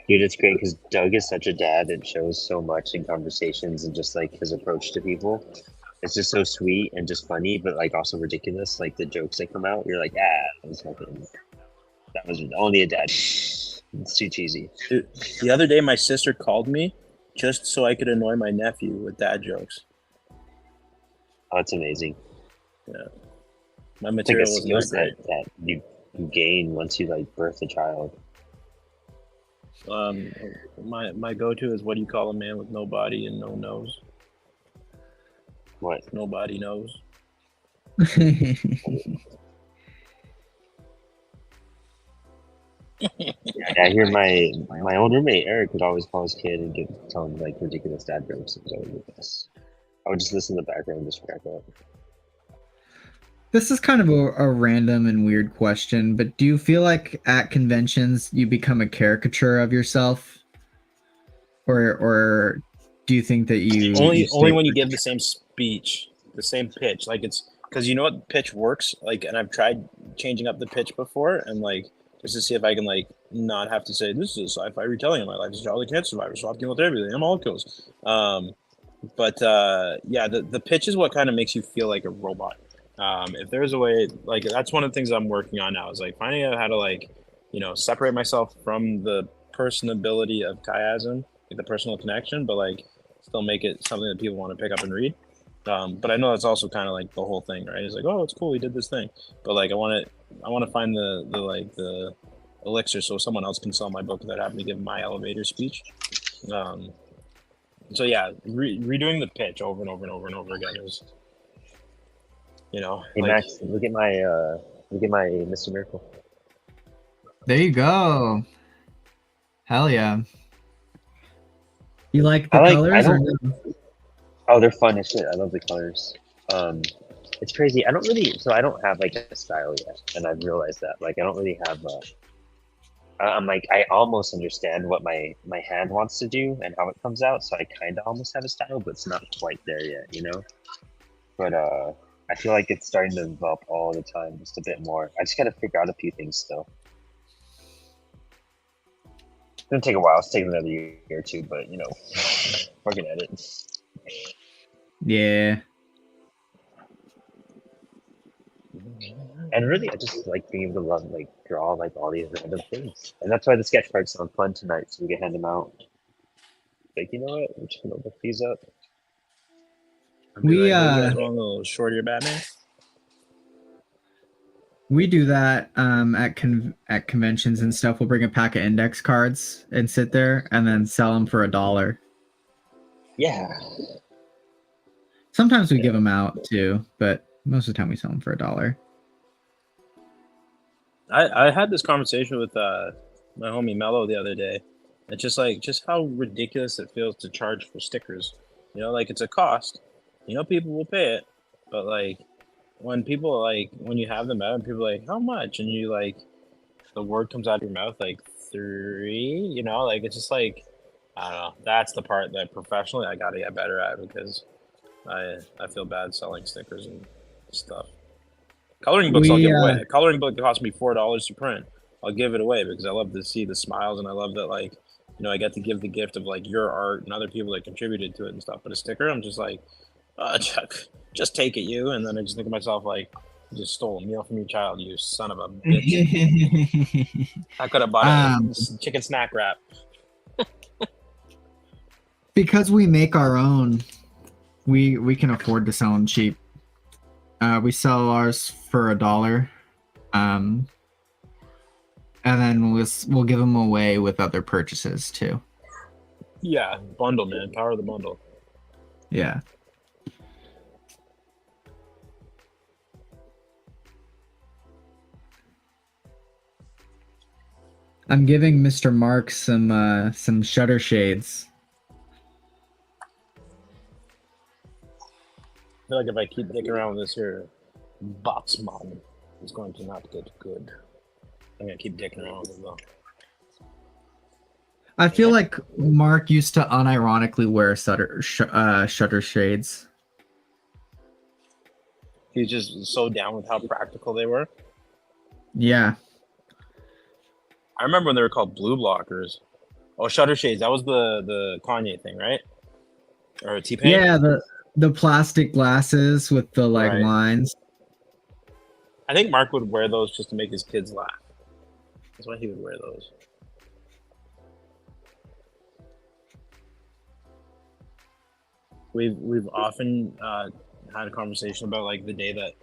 Dude, it's great because Doug is such a dad and shows so much in conversations and just like his approach to people. It's just so sweet and just funny, but like also ridiculous. Like the jokes that come out, you're like, that was only a dad. It's too cheesy. Dude, the other day, my sister called me just so I could annoy my nephew with dad jokes. Oh, that's amazing. Yeah, my material was not great. That you gain once you like birth a child. My go-to is, what do you call a man with no body and no nose? What? Nobody knows. I hear my old roommate Eric would always call his kid and tell him like ridiculous dad jokes. It was always the best. I would just listen in the background and just crack up. This is kind of a random and weird question, but do you feel like at conventions you become a caricature of yourself, or do you think that you only when you give the same speech, the same pitch? Like it's because you know what pitch works, like, and I've tried changing up the pitch before, and like just to see if I can like not have to say this is a sci-fi retelling of my life as a child cancer survivor, swap chemotherapy, I'm all kills. But yeah, the pitch is what kind of makes you feel like a robot. If there's a way, like that's one of the things I'm working on now is like finding out how to like, you know, separate myself from the personability of chiasm, like the personal connection, but like still make it something that people want to pick up and read. But I know that's also kind of like the whole thing, right? It's like, oh, it's cool, he did this thing, but like I want to find the elixir so someone else can sell my book without having to give my elevator speech. So yeah, redoing the pitch over and over and over and over again is, you know. Hey like, Max, look at my Mr. Miracle. There you go. Hell yeah. You like the I colors or don't- no? Oh, they're fun as shit. I love the colors. It's crazy. I don't have like a style yet, and I've realized that. Like, I don't really have I'm like, I almost understand what my hand wants to do and how it comes out, so I kind of almost have a style, but it's not quite there yet, you know? But I feel like it's starting to develop all the time, just a bit more. I just got to figure out a few things still. It's gonna take a while. It's taking another year or two, but you know, working at it. Yeah. And really, I just like being able to like draw like all these random things, and that's why the sketch cards sound fun tonight. So we can hand them out. Like, you know what? I'm just gonna look these up. I'd be We, like, "Hey, you guys want a little shortier Batman?" We do that at conventions and stuff. We'll bring a pack of index cards and sit there and then sell them for $1. Yeah. Sometimes we give them out too, but most of the time we sell them for $1. I had this conversation with my homie Mello the other day. It's just how ridiculous it feels to charge for stickers. You know, like it's a cost. You know, people will pay it, but like when you have them out and people are like, how much? And you like the word comes out of your mouth like 3. You know, like it's just like I don't know. That's the part that professionally I gotta get better at because I feel bad selling stickers and stuff. Coloring books I'll give away. A coloring book that cost me $4 to print, I'll give it away because I love to see the smiles and I love that like, you know, I get to give the gift of like your art and other people that contributed to it and stuff. But a sticker, I'm just like, oh, just take it, you. And then I just think of myself like, you just stole a meal from your child, you son of a bitch. I could have bought a chicken snack wrap. Because we make our own, we can afford to sell them cheap. We sell ours for $1, and then we'll give them away with other purchases too. Yeah, bundle, man, power of the bundle. Yeah. I'm giving Mr. Mark some shutter shades. I feel like if I keep dicking around with this here, Botsman is going to not get good. I'm gonna keep dicking around with it though. I feel like Mark used to unironically wear shutter shades. He's just so down with how practical they were. Yeah. I remember when they were called blue blockers. Oh, shutter shades. That was the Kanye thing, right? Or T-Pain? Yeah, the plastic glasses with the like Right. lines. I think Mark would wear those just to make his kids laugh. That's why he would wear those. We've often had a conversation about like the day that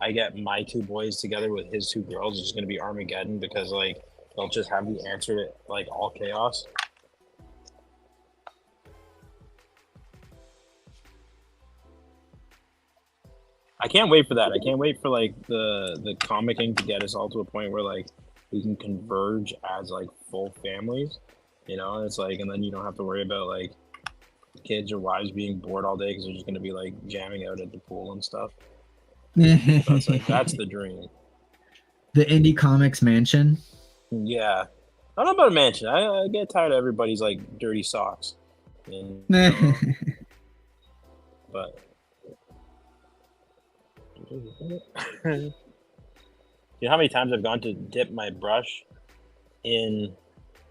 I get my 2 boys together with his 2 girls, it's just gonna be Armageddon because like they'll just have the answer to like all chaos. I can't wait for that. I can't wait for like the comicking to get us all to a point where like we can converge as like full families, you know. And it's like, and then you don't have to worry about like kids or wives being bored all day because they're just gonna be like jamming out at the pool and stuff. So it's like that's the dream. The Indie Comics Mansion. Yeah, I don't know about a mansion. I get tired of everybody's like dirty socks, and, but You know how many times I've gone to dip my brush in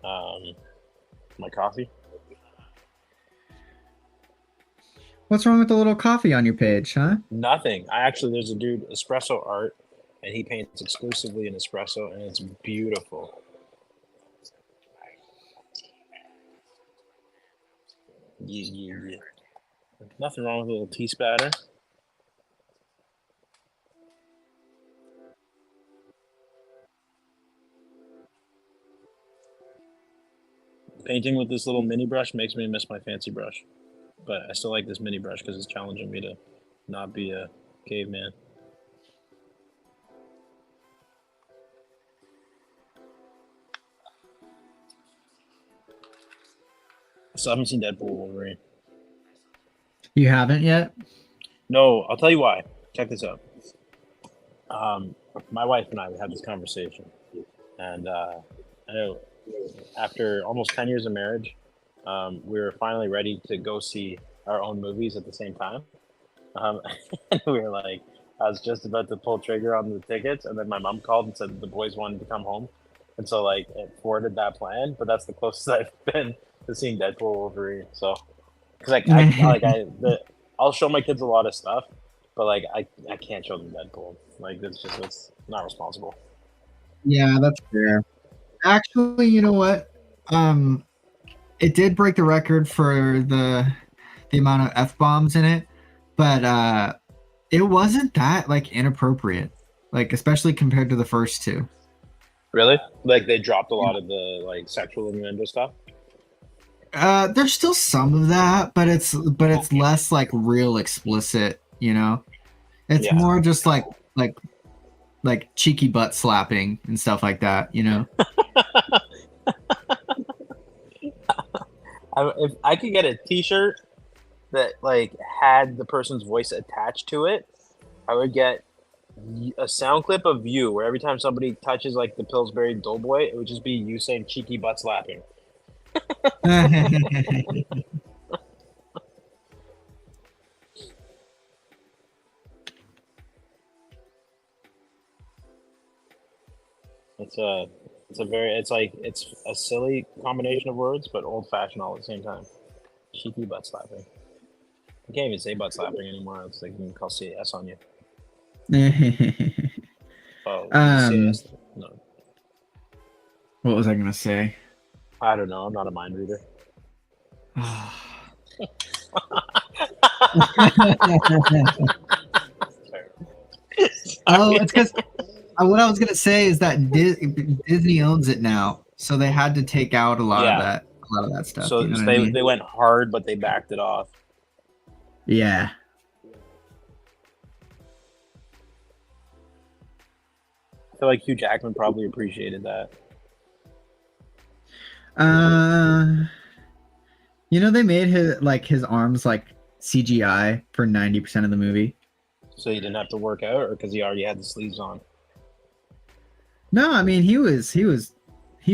my coffee? What's wrong with the little coffee on your page, huh? Nothing. There's a dude, Espresso Art, and he paints exclusively in espresso, and it's beautiful. Yeah. Nothing wrong with a little tea spatter. Painting with this little mini brush makes me miss my fancy brush. But I still like this mini brush because it's challenging me to not be a caveman. So I haven't seen Deadpool Wolverine. You haven't yet? No, I'll tell you why. Check this out. My wife and I had this conversation, and I know after almost 10 years of marriage, we were finally ready to go see our own movies at the same time. And we were like, I was just about to pull trigger on the tickets, and then my mom called and said the boys wanted to come home, and so like it thwarted that plan. But that's the closest I've been to seeing Deadpool Wolverine. So, because I'll show my kids a lot of stuff, but like I can't show them Deadpool. Like it's not responsible. Yeah, that's fair. Actually, you know what? It did break the record for the amount of F-bombs in it, but it wasn't that like inappropriate, like especially compared to the first two. Really? Like they dropped a lot of the like sexual innuendo stuff. There's still some of that, but it's less like real explicit, you know? It's more just like cheeky butt slapping and stuff like that, you know? If I could get a T-shirt that like had the person's voice attached to it, I would get a sound clip of you where every time somebody touches like the Pillsbury Doughboy, it would just be you saying cheeky butt slapping. It's a silly combination of words, but old fashioned all at the same time. Cheeky butt slapping. I can't even say butt slapping anymore. It's like you can call CS on you. Oh, CS. No, What was I gonna say? I don't know. I'm not a mind reader. Oh, it's because what I was gonna say is that Disney owns it now, so they had to take out a lot of that stuff. So you know they went hard, but they backed it off. Yeah. I feel like Hugh Jackman probably appreciated that. You know, they made his arms like CGI for 90% of the movie. So he didn't have to work out, or because he already had the sleeves on? No, I mean he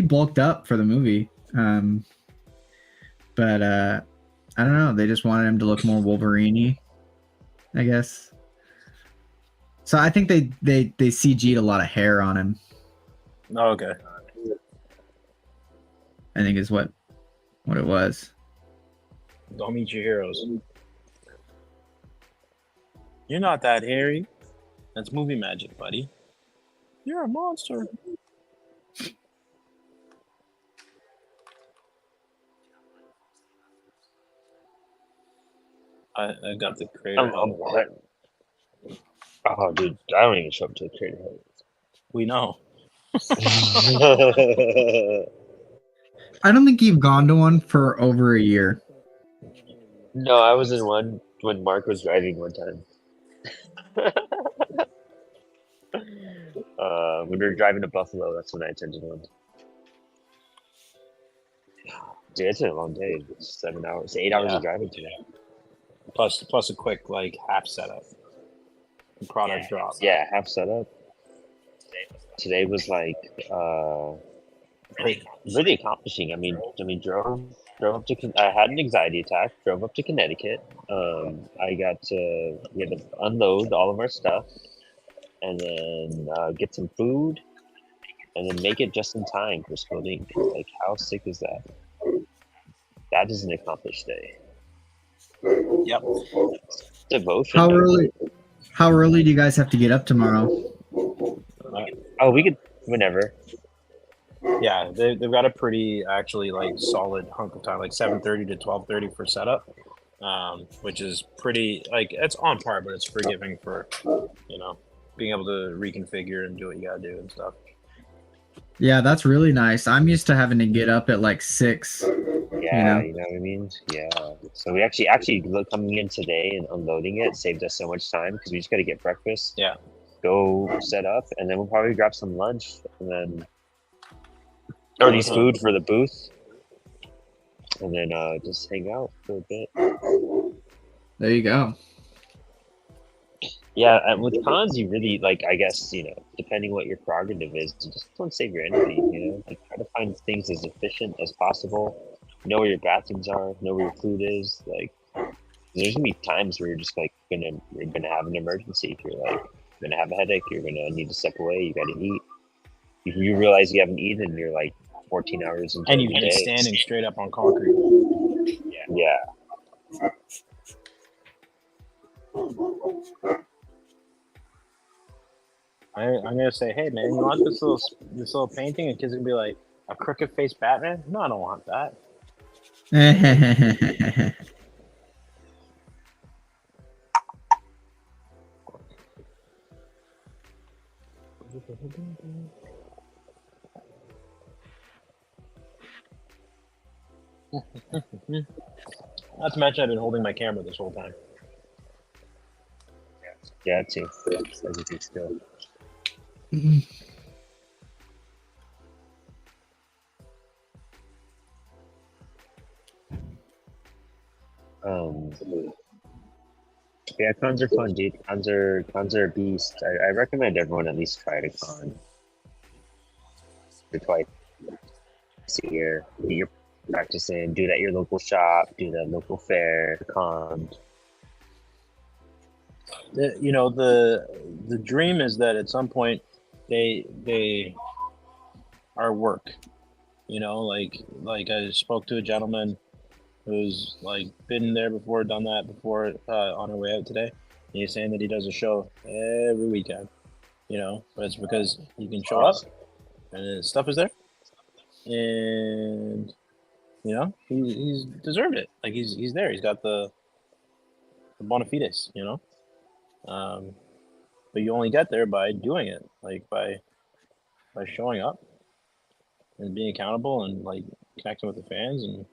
bulked up for the movie. But I don't know. They just wanted him to look more Wolverine-y, I guess. So I think they CG'd a lot of hair on him. Oh, okay. I think is what it was. Don't meet your heroes. You're not that hairy. That's movie magic, buddy. You're a monster. I got the creator. Oh, dude, I don't even show up to the creator. We know. I don't think you've gone to one for over a year. No, I was in one when Mark was driving one time. When we were driving to Buffalo, that's when I attended one. Dude, it's been a long day. 7 hours, 8 hours of driving today. Plus a quick like half setup. Product drop. Yeah, half setup. Today was like really accomplishing. I mean, drove up to. I had an anxiety attack. Drove up to Connecticut. We had to unload all of our stuff. and then get some food, and then make it just in time for Spelink. Like, how sick is that? That is an accomplished day. Yep. Devotion. How early? How early do you guys have to get up tomorrow? Oh, we could whenever. Yeah, they've got a pretty actually like solid hunk of time, like 7:30 to 12:30 for setup, which is pretty like it's on par, but it's forgiving for being able to reconfigure and do what you gotta do and stuff. Yeah, that's really nice. I'm used to having to get up at like 6. Yeah, you know what I mean? Yeah. So we actually coming in today and unloading it saved us so much time because we just got to get breakfast. Yeah. Go set up, and then we'll probably grab some lunch, and then or at least food for the booth, and then just hang out for a bit. There you go. Yeah, and with cons, you really like. I guess depending what your prerogative is, you just don't save your energy. Like try to find things as efficient as possible. Know where your bathrooms are. Know where your food is. Like, there's gonna be times where you're just like you're gonna have an emergency. If you're like gonna have a headache, you're gonna need to step away. You gotta eat. If you realize you haven't eaten, you're like 14 hours into And the you've been day. standing straight up on concrete. Yeah. I'm gonna say, hey man, you want this little painting? And kids are gonna be like, a crooked faced Batman? No, I don't want that. Not to mention, I've been holding my camera this whole time. Yeah, too. Everything's still. Yeah, cons are fun, dude. Cons are a beast. I recommend everyone at least try a con. Or twice a year. You're practicing. Do it at your local shop. Do the local fair. Con. The dream is that at some point they are work. Like I spoke to a gentleman who's like been there before, done that before on our way out today. And he's saying that he does a show every weekend, but it's because he can show up and his stuff is there, and he's deserved it. Like he's there. He's got the bona fides, but you only get there by doing it, like by showing up and being accountable and like connecting with the fans and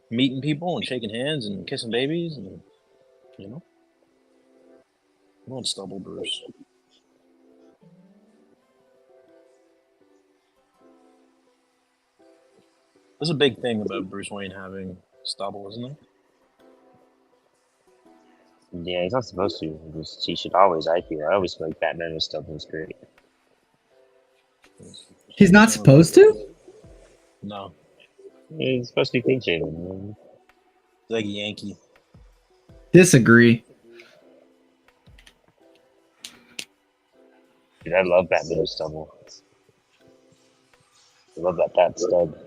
meeting people and shaking hands and kissing babies and I'm on stubble, Bruce. There's a big thing about Bruce Wayne having stubble, isn't there? Yeah, he's not supposed to. He should always. I always feel like Batman with stubble is great. He's not supposed to? No. Yeah, he's supposed to be clean shaven. Like a Yankee. Disagree. Dude, I love Batman with stubble. I love that Bat stub.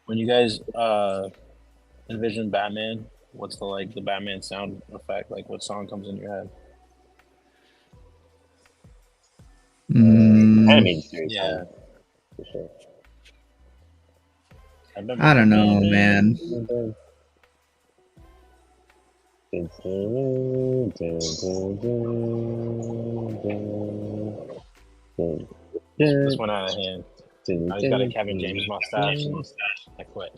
When you guys envision Batman, what's the Batman sound effect? Like, what song comes in your head? I mean, yeah, for sure. I don't know, man. This went out of hand. I just got a Kevin James mustache and I quit.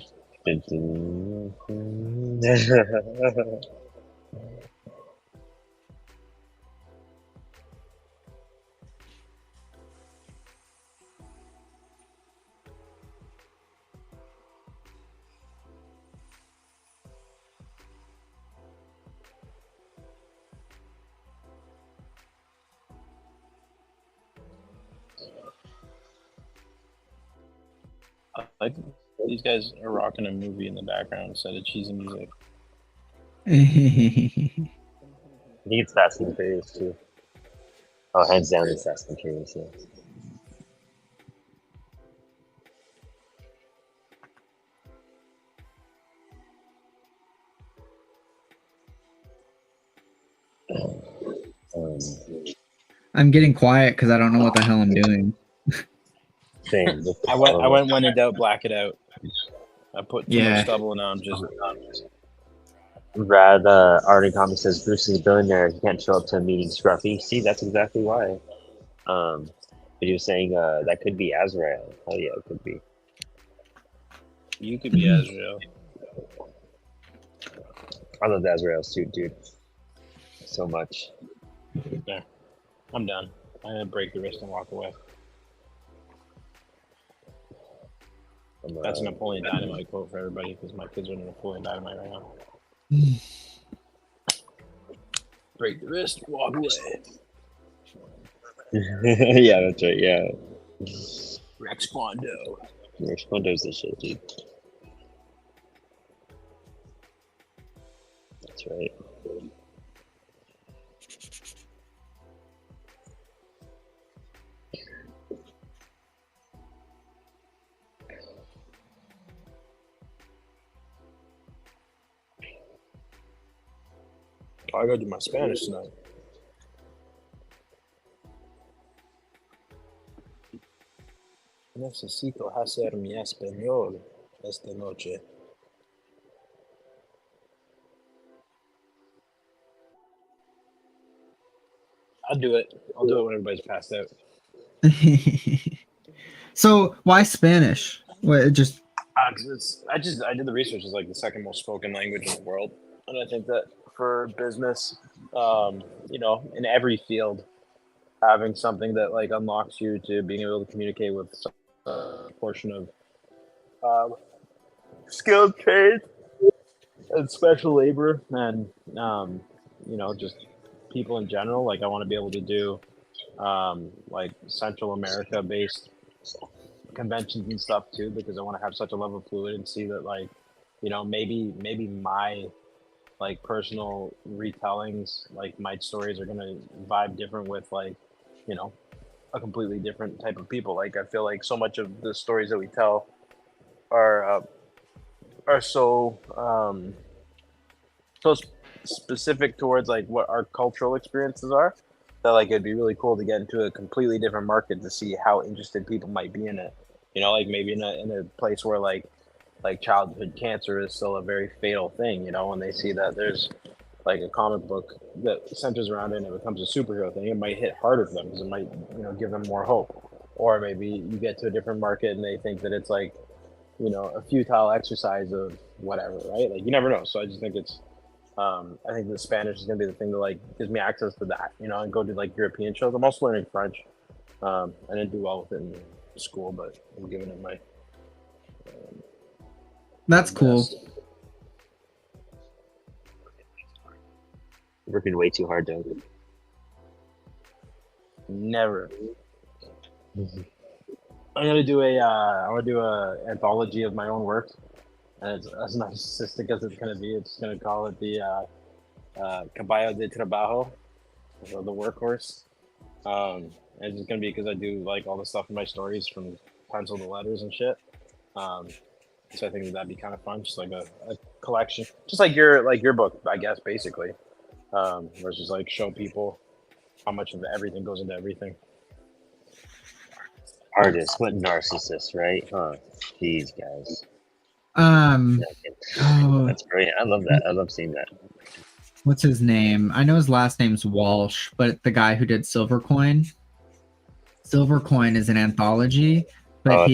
Like these guys are rocking a movie in the background instead of cheesy music. I think it's Fast and Furious too. Oh, hands down, it's Fast and Furious. Yeah. Um, I'm getting quiet because I don't know what the hell I'm doing. same. I went when in doubt, black it out. I put too Yeah. much stubble and now I'm just. Rad Art and Comics says Bruce is a billionaire. He can't show up to a meeting scruffy. See, that's exactly why. But he was saying that could be Azrael. Oh yeah, it could be. You could be Azrael. I love Azrael's suit, dude. So much. There. I'm done. I'm gonna break the wrist and walk away. That's a Napoleon Dynamite quote for everybody because my kids are in Napoleon Dynamite right now. Break the wrist, walk away. Yeah, that's right. Yeah. Rex Kwando. Rex Kwando's this shit, dude. That's right. Oh, I gotta do my Spanish tonight. Necesito hacer mi español esta noche. I'll do it. I'll do it when everybody's passed out. So why Spanish? What, just I did the research. It's like the second most spoken language in the world, and I think that for business, in every field, having something that like unlocks you to being able to communicate with a portion of skilled trade and special labor, and just people in general. Like I want to be able to do like Central America based conventions and stuff too, because I want to have such a level of fluid and see that like maybe my like personal retellings, like my stories are gonna vibe different with like a completely different type of people. Like I feel like so much of the stories that we tell are so specific towards like what our cultural experiences are, that like it'd be really cool to get into a completely different market to see how interested people might be in it. Like maybe in a place where like childhood cancer is still a very fatal thing. When they see that there's like a comic book that centers around it and it becomes a superhero thing, it might hit harder for them because it might give them more hope. Or maybe you get to a different market and they think that it's like a futile exercise of whatever, right? Like you never know. So I just think it's I think the Spanish is gonna be the thing that like gives me access to that, and go to like European shows. I'm also learning French. I didn't do well with it in school, but I'm giving it my that's cool. best. Working way too hard, though. Never. I'm gonna do a anthology of my own work, and it's as narcissistic as it's gonna be. It's gonna call it the Caballo de Trabajo, or the workhorse. And it's just gonna be because I do like all the stuff in my stories from pencil to letters and shit. So I think that'd be kind of fun, just like a collection, just like your book, I guess, basically. Where it's just like show people how much of everything goes into everything. Artists, what narcissists, right? Huh? These guys. That's great. I love that. I love seeing that. What's his name? I know his last name's Walsh, but the guy who did Silvercoin. Silvercoin is an anthology, but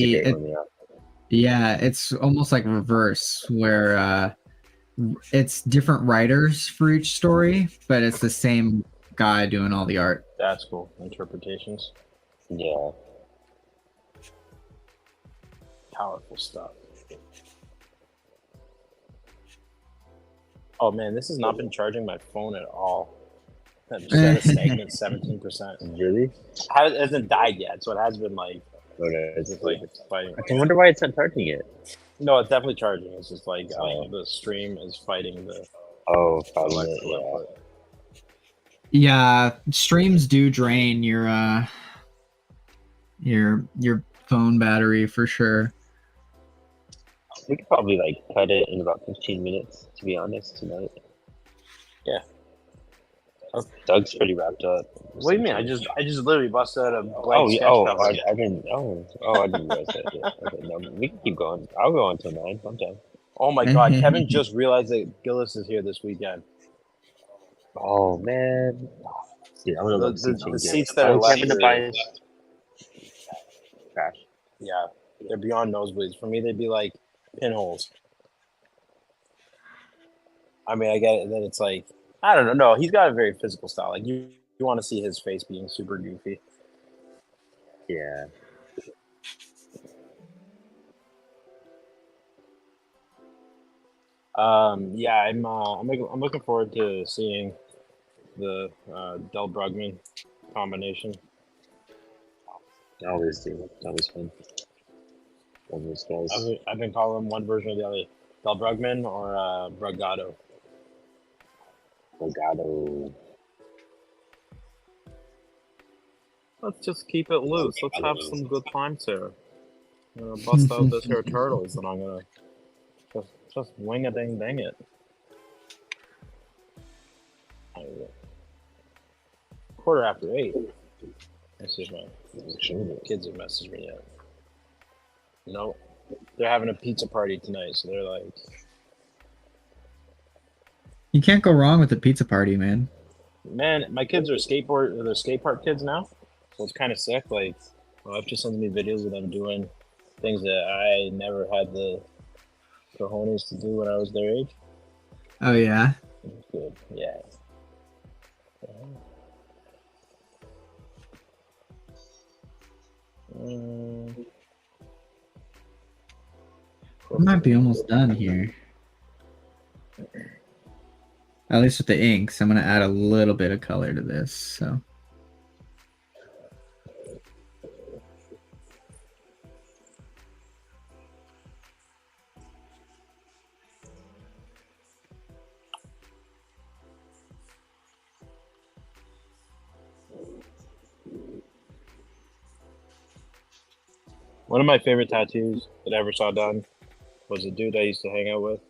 yeah, it's almost like reverse, where it's different writers for each story, but it's the same guy doing all the art. That's cool. Interpretations. Yeah. Powerful stuff. Oh man, this has not been charging my phone at all. I'm just at a stagnant 17%. Really? It hasn't died yet, so it has been like. Okay. It's just like it's fighting. I wonder why it's not charging it. No, it's definitely charging. It's just like the stream is fighting the. Oh, probably. Left Yeah. foot. Yeah, streams do drain your phone battery for sure. We could probably like cut it in about 15 minutes, to be honest, tonight. Yeah. Doug's pretty wrapped up. What do you mean? I just literally busted out a blank Oh, sketch oh, cover. I didn't. I didn't realize that. Yeah. Okay, no, we can keep going. I'll go until 9. I'm done. Oh my god, Kevin just realized that Gillis is here this weekend. Oh man. Dude, I'm gonna The seats that are I'm left Kevin to are- buy trash. Yeah, they're beyond nosebleeds. For me, they'd be like pinholes. I mean, I get it that it's like, I don't know. No, he's got a very physical style. Like, you want to see his face being super goofy. Yeah. Yeah, I'm looking forward to seeing the Del Brugman combination. I always do. It's always fun. Those guys. I've been calling him one version or the other, Del Brugman or Brugado. Legato. Let's just keep it loose. Let's have some good times here. I'm gonna bust out this here turtles, and I'm gonna just wing a ding ding it. Quarter after 8. Let's see if my kids have messaged me yet. No, they're having a pizza party tonight, so they're like, You can't go wrong with a pizza party, man. man, my kids are skate park kids now, so it's kind of sick. Like, my wife just sends me videos of them doing things that I never had the cojones to do when I was their age. Oh yeah. It's good, yeah. I might be almost done here. At least with the inks, I'm gonna add a little bit of color to this. So One of my favorite tattoos that I ever saw done was a dude I used to hang out with.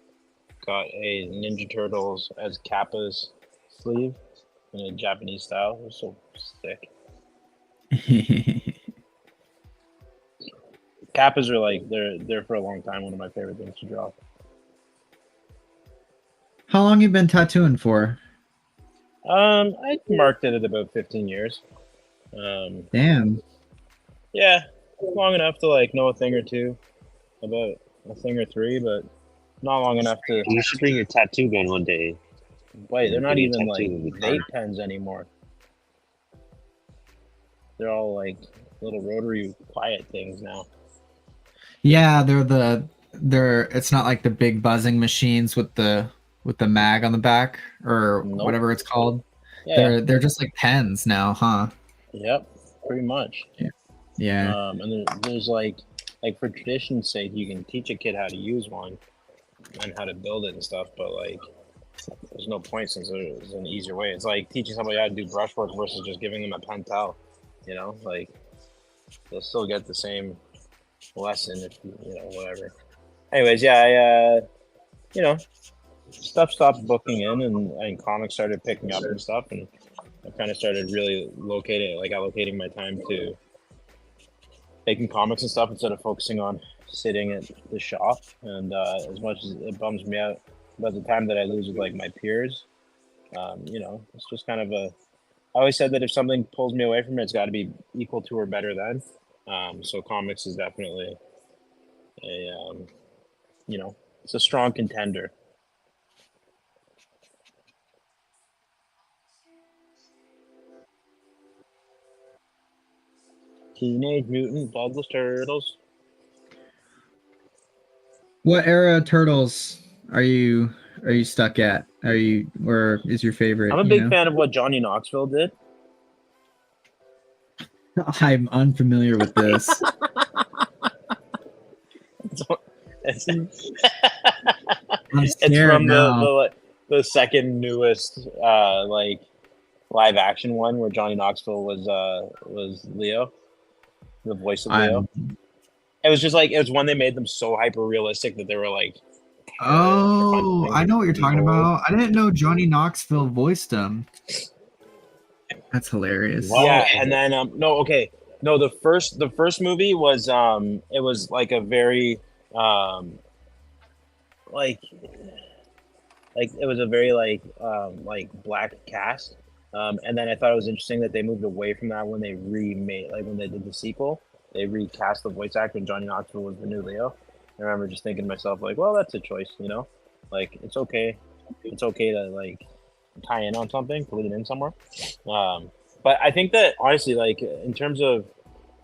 Got a Ninja Turtles as Kappa's sleeve in a Japanese style. It was so sick. Kappas are like they're for a long time one of my favorite things to draw. how long you been tattooing for? I marked it at about 15 years. Damn. Yeah, long enough to like know a thing or two about a thing or three, but not long enough to. You should bring your tattoo gun one day. Wait, they're not Bring a even tattoo like would be vape fun. pens anymore. They're all like little rotary quiet things now. Yeah, they're it's not like the big buzzing machines with the mag on the back or Nope. whatever it's called. Yeah. They're just like pens now, huh? Yep. Pretty much. Yeah. And there's like for tradition's sake, you can teach a kid how to use one and how to build it and stuff, but like there's no point since there's an easier way. It's like teaching somebody how to do brushwork versus just giving them a pentel. You know, like they'll still get the same lesson if you know whatever. Anyways, yeah, stuff stopped booking in, and comics started picking up and stuff, and I kind of started really allocating my time to making comics and stuff instead of focusing on sitting at the shop. And as much as it bums me out about the time that I lose with like my peers, it's just kind of a. I always said that if something pulls me away from it, it's got to be equal to or better than. So comics is definitely it's a strong contender. Teenage Mutant Douglas Turtles. What era of Turtles are you stuck at? Or is your favorite? I'm a big fan of what Johnny Knoxville did. I'm unfamiliar with this. It's I'm scared from now. the second newest like live action one where Johnny Knoxville was Leo, the voice of Leo. It was just like it was one they made them so hyper realistic that they were like. Oh, I know what you're talking about. I didn't know Johnny Knoxville voiced him. That's hilarious. Wow. Yeah, and then the first movie was it was like a very like it was a very like black cast. And then I thought it was interesting that they moved away from that when they remade, like when they did the sequel, they recast the voice actor and Johnny Knoxville was the new Leo. I remember just thinking to myself, like, well, that's a choice, you know? Like, it's okay to, like, tie in on something, to lean in somewhere. But I think that, honestly, like, in terms of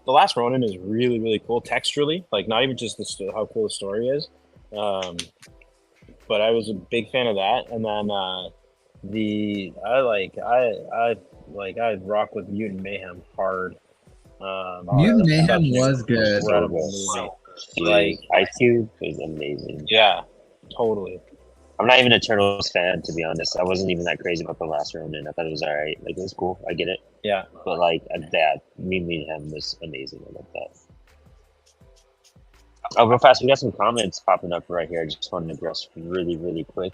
The Last Ronin is really, really cool texturally. Like, not even just how cool the story is. But I was a big fan of that. And then I rock with Mutant Mayhem hard. Mutant Mayhem was good. Incredible movie. Like Ice Cube is amazing. Yeah, totally. I'm not even a Turtles fan, to be honest. I wasn't even that crazy about The Last Ronin. I thought it was alright. Like, it was cool. I get it. Yeah. But, like, that, me and him was amazing. I love that. Oh, real fast, we got some comments popping up right here. I just wanted to address really, really quick.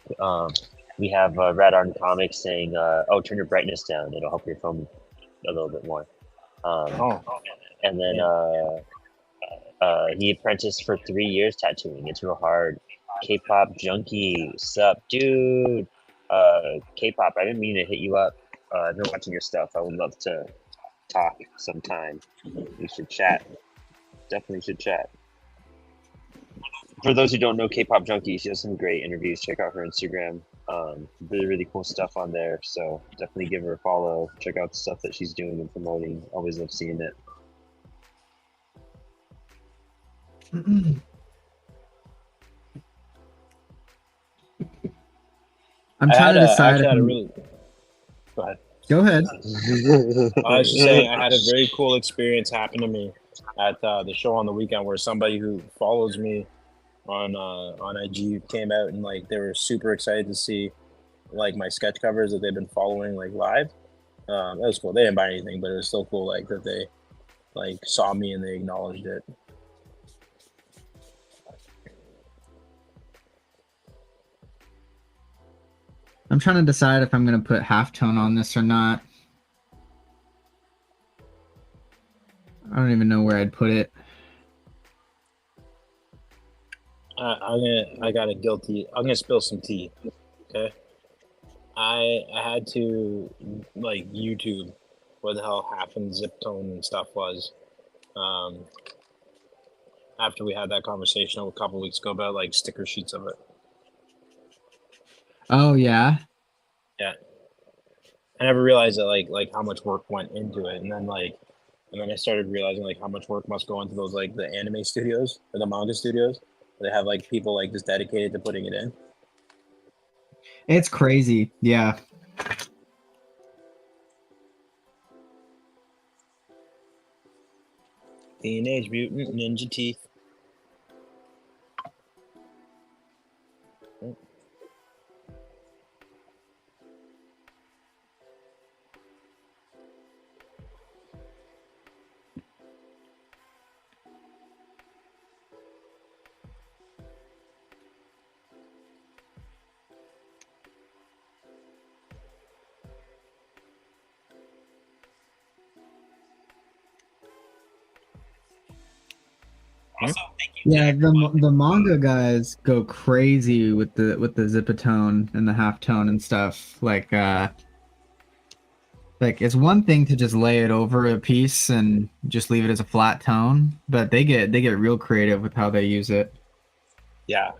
We have Red Arn Comics saying, oh, turn your brightness down. It'll help your phone a little bit more. And then he apprenticed for 3 years tattooing. It's real hard. K-pop junkie, sup, dude. K-pop, I didn't mean to hit you up. I've been watching your stuff. I would love to talk sometime. We should chat. Definitely should chat. For those who don't know K-pop junkie, she does some great interviews. Check out her Instagram. Really, really cool stuff on there. So definitely give her a follow. Check out the stuff that she's doing and promoting. Always love seeing it. I'm trying to decide. Go ahead. Go ahead. I was just saying, I had a very cool experience happen to me at the show on the weekend where somebody who follows me on IG came out and like they were super excited to see like my sketch covers that they've been following like live. That was cool. They didn't buy anything, but it was still cool like that they like saw me and they acknowledged it. I'm trying to decide if I'm going to put halftone on this or not. I don't even know where I'd put it. I'm gonna spill some tea. Okay. I had to like YouTube what the hell half and zip tone and stuff was. After we had that conversation a couple weeks ago about like sticker sheets of it. Oh yeah. Yeah. I never realized that like how much work went into it, and then I started realizing like how much work must go into those like the anime studios or the manga studios. They have like people like just dedicated to putting it in. It's crazy. Yeah. Teenage Mutant Ninja Teeth. Yeah, the manga guys go crazy with the zipatone and the halftone and stuff. Like it's one thing to just lay it over a piece and just leave it as a flat tone, but they get real creative with how they use it. Yeah.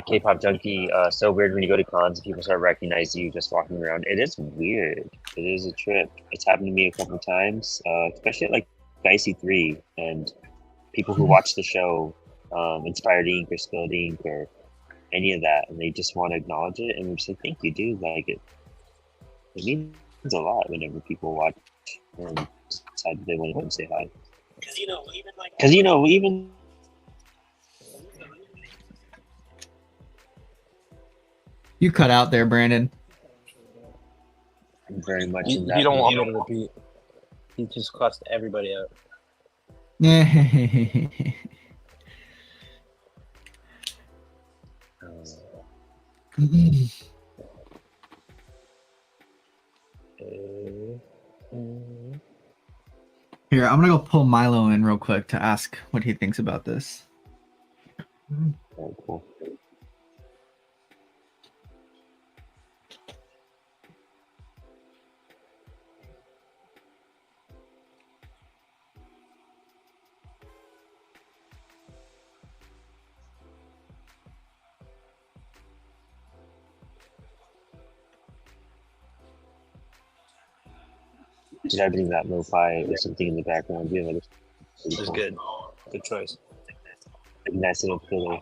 K-pop junkie, so weird when you go to cons and people start recognizing you just walking around. It is weird. It is a trip. It's happened to me a couple times, especially at like Dicey 3 and people who watch the show, Inspired Ink or Spilled Ink or any of that, and they just want to acknowledge it, and we say thank you, dude. Like it means a lot whenever people watch and decide they want to come say hi. Because even You cut out there, Brandon. I'm very much You, in that. you don't want mood. me to repeat. He just cussed everybody out. Here, I'm gonna go pull Milo in real quick to ask what he thinks about this. Oh, cool. Did I bring that lo-fi or something in the background? Yeah, that Which is good. Good choice. a nice little pillow.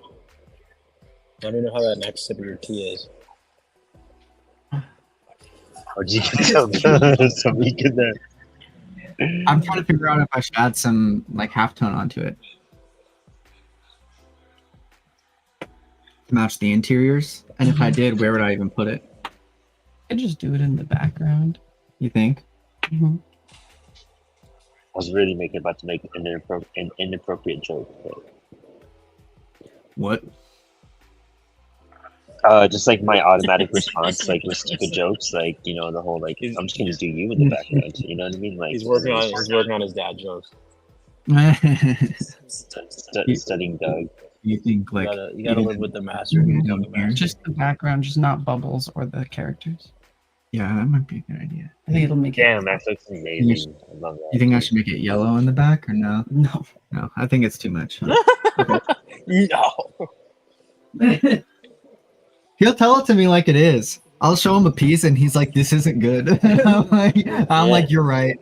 I don't know how that next sip of your tea is. Or did you get some weak in there? I'm trying to figure out if I should add some like halftone onto it to match the interiors, and if I did, where would I even put it? I just do it in the background. You think? Mhm. I was really about to make an inappropriate joke, but What? just like my automatic response, like with stupid jokes, like you know the whole like I'm just gonna do you in the background. You know what I mean? Like He's working on his dad jokes. studying Doug. You think like You gotta live with the master and become the master. Just the background, just not bubbles or the characters. Yeah, that might be a good idea. I think it'll make Damn, that looks amazing. I love that. You think I should make it yellow in the back or no? it. No. No, I think it's too much. Huh? No. He'll tell it to me like it is. I'll show him a piece and he's like, "This isn't good." I'm like, "You're right."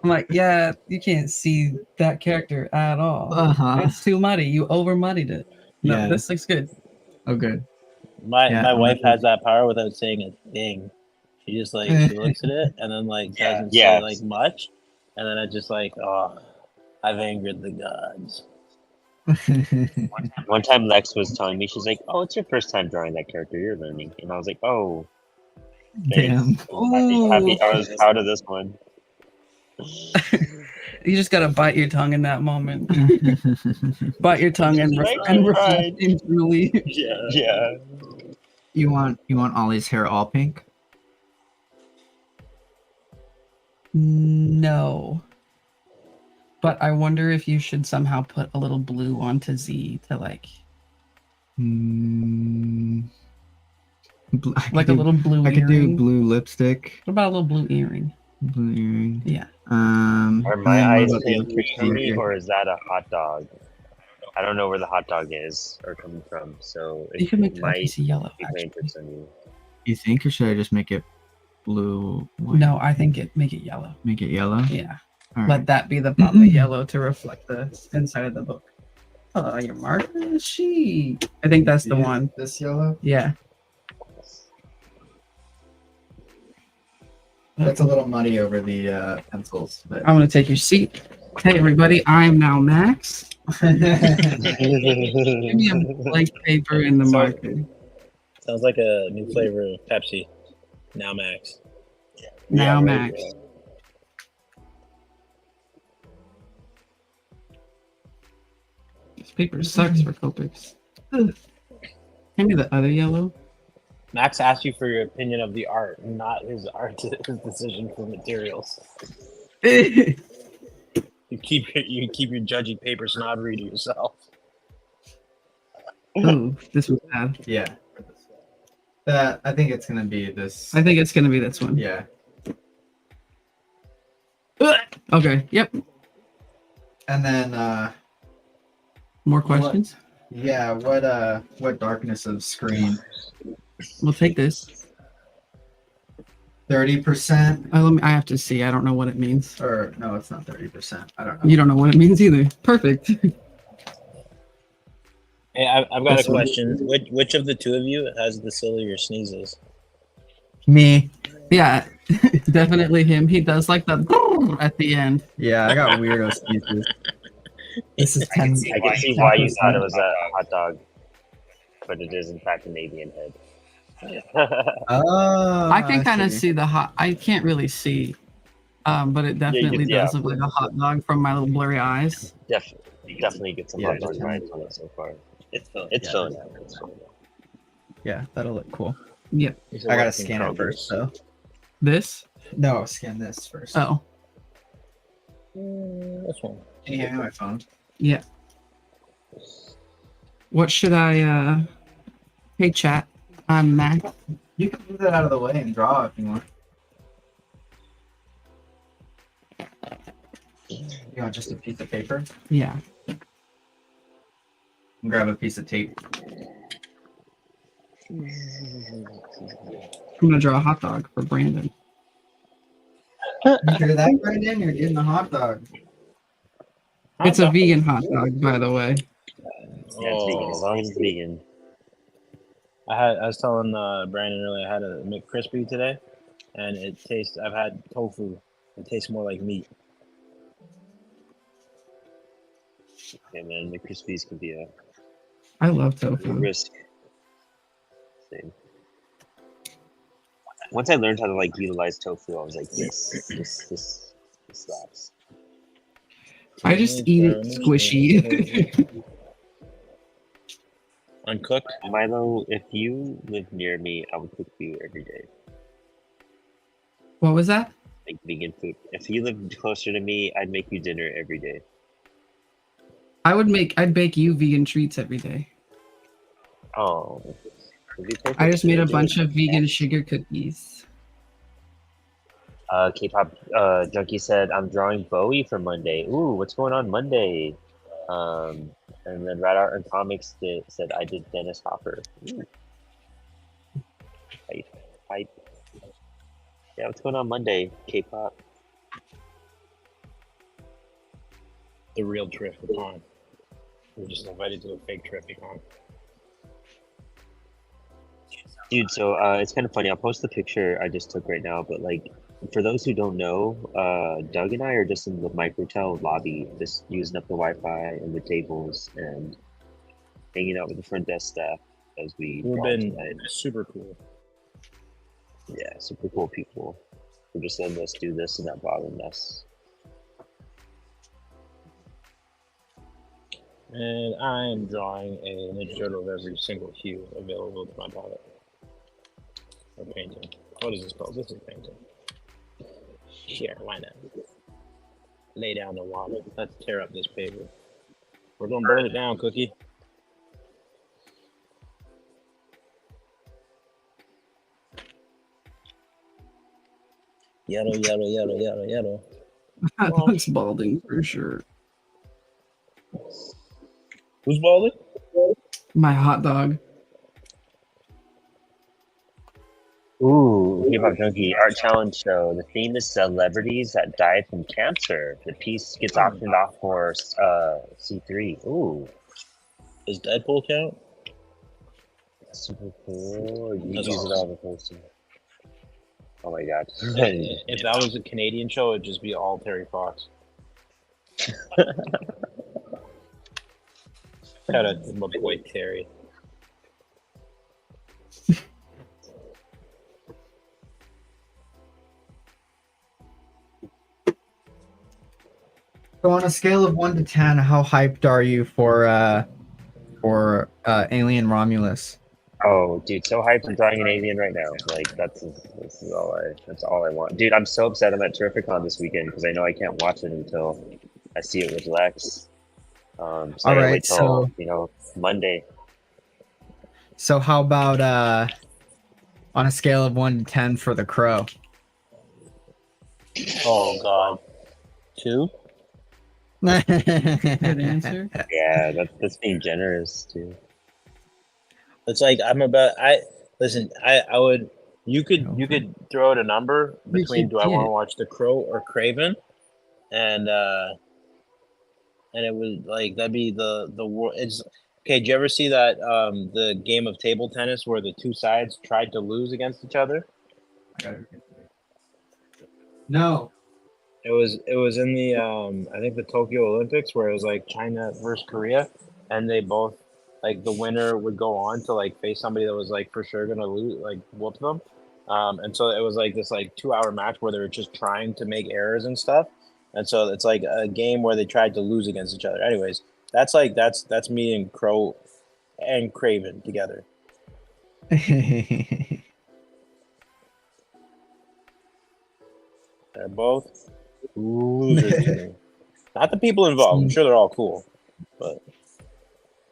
I'm like, yeah, you can't see that character at all. Uh-huh. It's too muddy. You over muddied it. No, Yeah. this looks good. Oh, good. My Yeah, my I'm wife not- has that power without saying a thing. She just like she looks at it and then like doesn't Yeah. say like much, and then it's just like, oh, I've angered the gods. One time Lex was telling me, she's like, "Oh, it's your first time drawing that character you're learning," and I was like, "Oh, Damn. thanks. Happy. I was proud of this one." You just gotta bite your tongue in that moment. Bite your tongue and, Right, and right. reflect internally. Yeah. You want Ollie's hair all pink? No. But I wonder if you should somehow put a little blue onto Z to like Mm, a little blue I could do earring. blue lipstick, What about a little blue earring? blue earring. Yeah. Are and my then what eyes about the paying other tricks on me, ear? or is that a hot dog? I don't know where the hot dog is or coming from, so You it can make that might piece of yellow. be playing Actually. tricks on you. You think, or should I just make it blue? White? No, I think make it yellow. Make it yellow. Yeah. All right. Let that be the pop of yellow to reflect the inside of the book. Oh, your marker sheet. I think that's the one. This yellow. Yeah. That's a little muddy over the pencils, but I'm gonna take your seat. Hey everybody, I'm now Max. Give me a blank paper and the marker. Sounds like a new flavor of Pepsi. Now Max. Now right, Max. yeah. This paper sucks for Copics. Give me the other yellow. Max asked you for your opinion of the art, not his his decision for materials. Ooh, You keep your judgy paper snobbery to yourself. this was bad. yeah. That I think it's gonna be this. I think it's gonna be this one. Yeah. Okay. Yep. And then More questions? what darkness of screen? We'll take this. 30%, I have to see. I don't know what it means. or no, it's not 30%. I don't know. You don't know what it means either. Perfect. Hey, I've got This a one. question. Which of the two of you has the sillier sneezes? Me. Yeah, definitely him. He does like the at the end. Yeah, I got weirdo sneezes. This is 10. I can see why you thought it was a hot dog, but it is in fact an avian head. Oh, I can kind of see. see the hot. I can't really see, but it you definitely can- yeah. does look like a hot dog from my little blurry eyes. Definitely get some Yeah, hot dog just- vibes on it so far. It's filling out. It's filling out. Yeah, that'll look cool. Yeah. These I are gotta working scan it progress. first, though. This. No, scan this first. Oh, This one. Can you hand me my phone? yeah. What should I? Hey, chat. I'm Mac. You can move that out of the way and draw if you want. You want just a piece of paper? Yeah. Grab a piece of tape. I'm gonna draw a hot dog for Brandon. You hear that, Brendan? You're getting a hot dog. It's a vegan hot dog, by the way. Yeah, it's vegan. As long as it's vegan. I was telling Brandon earlier I had a McCrispy today, and it tastes. I've had tofu. It tastes more like meat. Yeah, man, the Krispies can be a I love tofu. risk. Same. Once I learned how to like utilize tofu, I was like, this slaps. I just eat it squishy. Uncooked. Milo, if you lived near me, I would cook for you every day. What was that? Like vegan food. If you lived closer to me, I'd make you dinner every day. I'd bake you vegan treats every day. Oh. It'd be perfect. I just made a Yeah. bunch of vegan sugar cookies. K-pop junkie said, "I'm drawing Bowie for Monday." Ooh, what's going on Monday? And then Red Art and Comics said, "I did Dennis Hopper." Ooh. Hype. Yeah, what's going on Monday? K-pop. The real Terrificon. We're just invited to a fake Terrificon. Dude, so it's kind of funny. I'll post the picture I just took right now, but like for those who don't know, Doug and I are just in the microtel lobby, just using up the Wi-Fi and the tables and hanging out with the front desk staff as we We've draw been tonight. super cool. Yeah, super cool people. We're just letting us do this and not bothering us. And I'm drawing a Ninja Turtle of every single hue available to my palette. Or painting. What is this called? This is painting. Sure, why not? Lay down the water. Let's tear up this paper. We're gonna burn it down, Cookie. Yellow, yellow, yellow, yellow, yellow. That looks balding for sure. Who's balding? My hot dog. Ooh, Hip-Hop Junkie Art Challenge Show. The theme is celebrities that died from cancer. The piece gets auctioned off for C3. Ooh, Does Deadpool count? that's super cool. You That's use it awesome. all the poster. Oh my god. If that was a Canadian show, it'd just be all Terry Fox. Shout out to my boy Terry. So on a scale of 1 to 10, how hyped are you for Alien Romulus? Oh, dude, so hyped! I'm drawing an alien right now. Like that's all I want, dude. I'm so upset I'm at Terrificon this weekend because I know I can't watch it until I see it with Lex. So I gotta Alright, wait till Monday. So how about on a scale of 1 to 10 for The Crow? Oh God. 2? Good answer. Yeah, that's being generous too. It's like I would you could throw out a number between do I want to watch The Crow or Craven, and it was like that'd be the world. It's okay. Did you ever see that the game of table tennis where the two sides tried to lose against each other? No. It was in the I think the Tokyo Olympics where it was like China versus Korea, and they both like the winner would go on to like face somebody that was like for sure gonna lose, like whoop them. And so it was like this like 2 hour match where they were just trying to make errors and stuff. And so it's like a game where they tried to lose against each other. Anyways, that's me and Crow and Craven together. They're both losers to me. Not the people involved. I'm sure they're all cool, but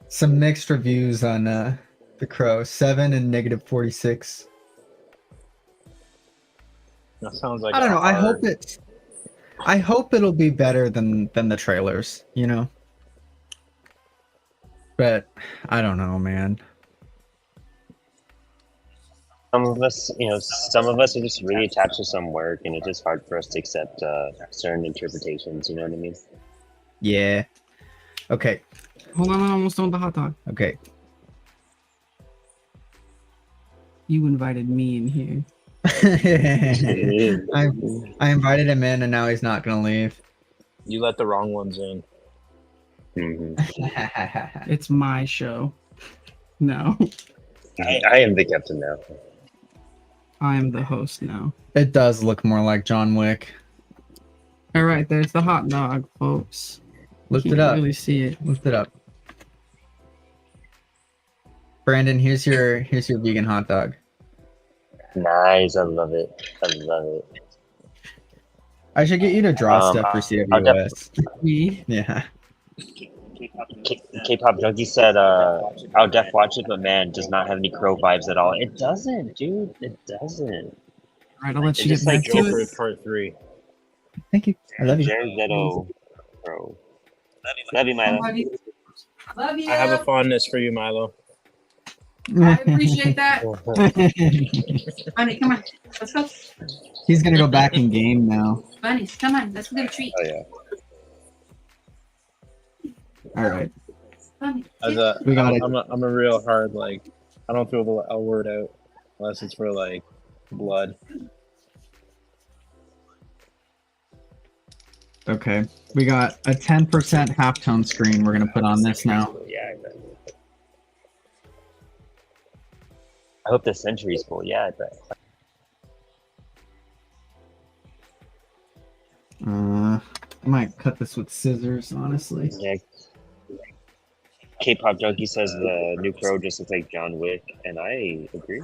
Some mixed reviews on the Crow. 7 and -46. that sounds like I don't a know. hard- I hope it'll be better than the trailers, you know. But I don't know, man. Some of us, some of us are just really attached to some work, and it's just hard for us to accept certain interpretations. You know what I mean? Yeah. Okay. Hold on, I'm almost done with the hot dog. Okay. You invited me in here. I invited him in, and now he's not gonna leave. you let the wrong ones in. Mm-hmm. It's my show. No, I am the captain now. I am the host now. It does look more like John Wick. All right, there's the hot dog, folks. Lift Can't it up. really see it. Lift it up. Brandon, here's your vegan hot dog. Nice, I love it. I love it. I should get you to draw stuff for I'll CWS. Me? Yeah. K-pop junkie said, "I'll def watch it, but man, does not have any Crow vibes at all." It doesn't, dude. It doesn't. All right, I'll let It's you get just like back to Joker it. Part 3. Thank you. I love you. Jared Leto, Crow. Love you, Milo. Love you. I have a fondness for you, Milo. I appreciate that. Bunny, come on. Let's go. He's gonna go back in game now. Bunnies, come on. Let's go get a treat. Oh yeah. All right. Bunny. As a, We got it. I'm a real hard like. I don't throw the L word out unless it's for like blood. Okay. We got a 10% halftone screen we're gonna put on this now. Yeah. I bet. I hope the century's full. Yeah, I bet. I might cut this with scissors, honestly. Yeah. K-pop junkie says the new Crow just looks like John Wick, and I agree.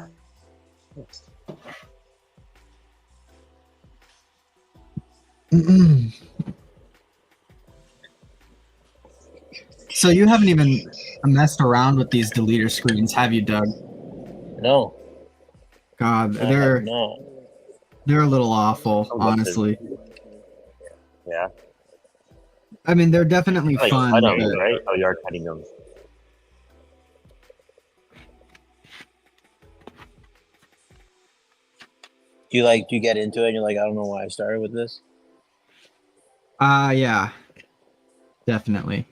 So you haven't even messed around with these deleter screens, have you, Doug? No. God, I they're have not. a little awful, Oh, what's honestly. Yeah. I mean, they're definitely Like, fun, I don't but know, right? Oh, you are cutting them. Do you get into it and you're like, I don't know why I started with this? yeah. Definitely.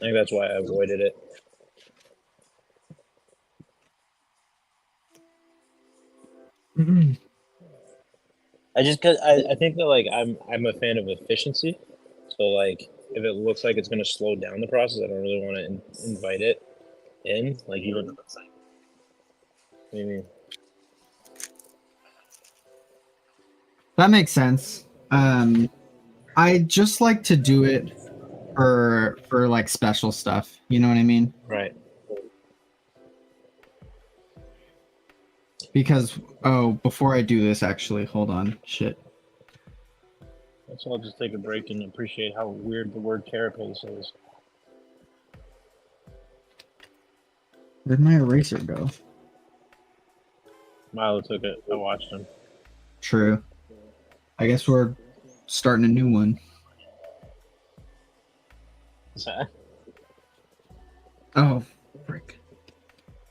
I think that's why I avoided it. Cause I think that like I'm a fan of efficiency. So like if it looks like it's gonna slow down the process, I don't really want to invite it in. Like even what do you mean? That makes sense. I just like to do it for like special stuff. You know what I mean? Right. Because before I do this, actually, hold on. Shit. So I'll just take a break and appreciate how weird the word carapace is. Where'd my eraser go? Milo took it. I watched him. True. I guess we're starting a new one. Oh, frick.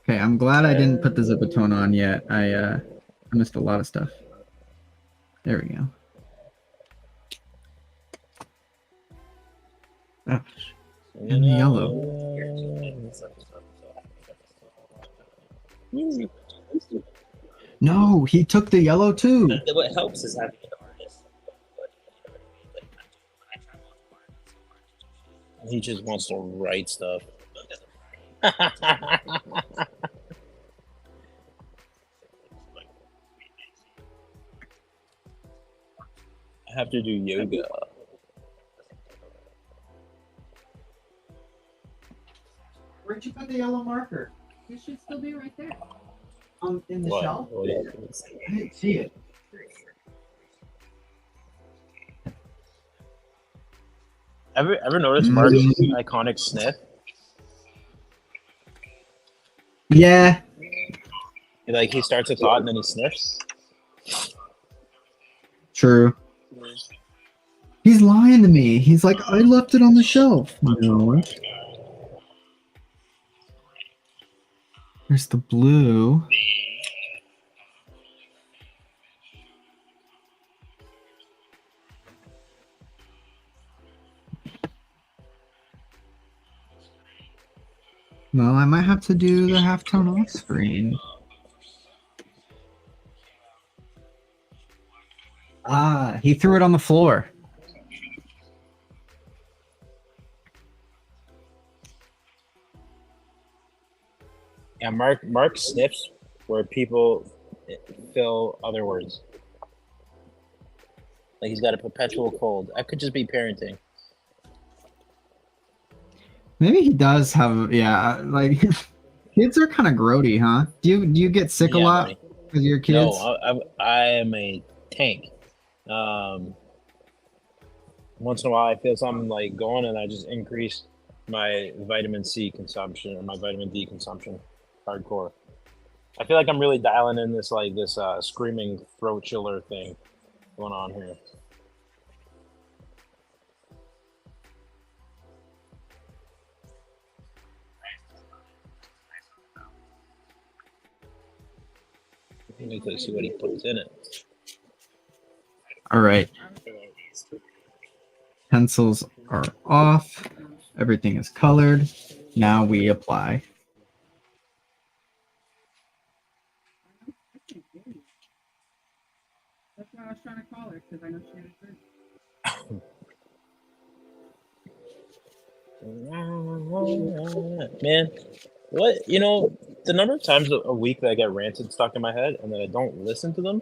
Okay, I'm glad I didn't put the Zipatone on yet. I missed a lot of stuff. There we go. Oh, and yellow. No, he took the yellow too. What helps is having an artist. He just wants to write stuff. I have to do yoga. Where'd you put the yellow marker? It should still be right there. In the What? shelf? What is- I didn't see it. Ever notice Mark's iconic sniff? Yeah. Like he starts a thought and then he sniffs. True. He's lying to me. He's like, I left it on the shelf. No. There's the blue. Well, I might have to do the halftone off screen. Ah, he threw it on the floor. Yeah, Mark sniffs where people fill other words. Like he's got a perpetual cold. That could just be parenting. Maybe he does have, yeah, like kids are kind of grody, huh? Do you get sick a Yeah, lot buddy. with your kids? No, I am a tank. Once in a while, I feel something like going, and I just increase my vitamin C consumption or my vitamin D consumption, hardcore. I feel like I'm really dialing in this screaming throat chiller thing going on here. I need to see what he puts in it. All right. Pencils are off. Everything is colored. Now we apply. That's why I was trying to call her, because I know she had a drink. Man, what the number of times a week that I get ranted stuck in my head and then I don't listen to them,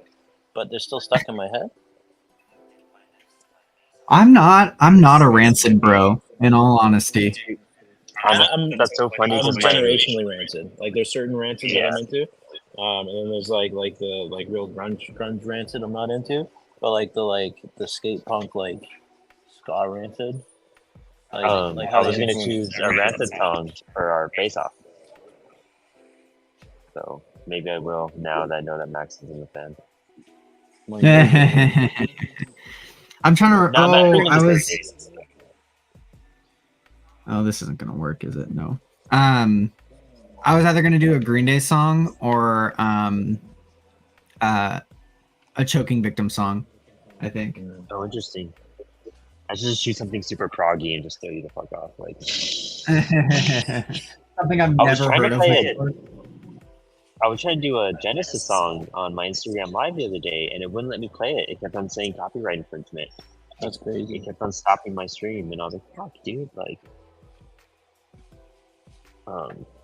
but they're still stuck in my head. I'm not a rancid bro, in all honesty. That's so funny I'm because generationally rancid. Like there's certain rancid that Yeah. I'm into, and then there's like the real grunge rancid I'm not into, but the skate punk ska rancid. I was gonna choose a rancid song for our face-off, so maybe I will now that I know that Max is in the band. I'm trying to. No, I'm not Oh, doing I this was. thing. Oh, this isn't gonna work, is it? No. I was either gonna do a Green Day song or a choking victim song. I think. Oh, interesting. I should just choose something super proggy and just throw you the fuck off. Like, Something I've I was never trying heard to of play it. before. I was trying to do a Genesis song on my Instagram live the other day, and it wouldn't let me play it. It kept on saying copyright infringement. That's crazy. It kept on stopping my stream, and I was like, "Fuck, dude!" Like,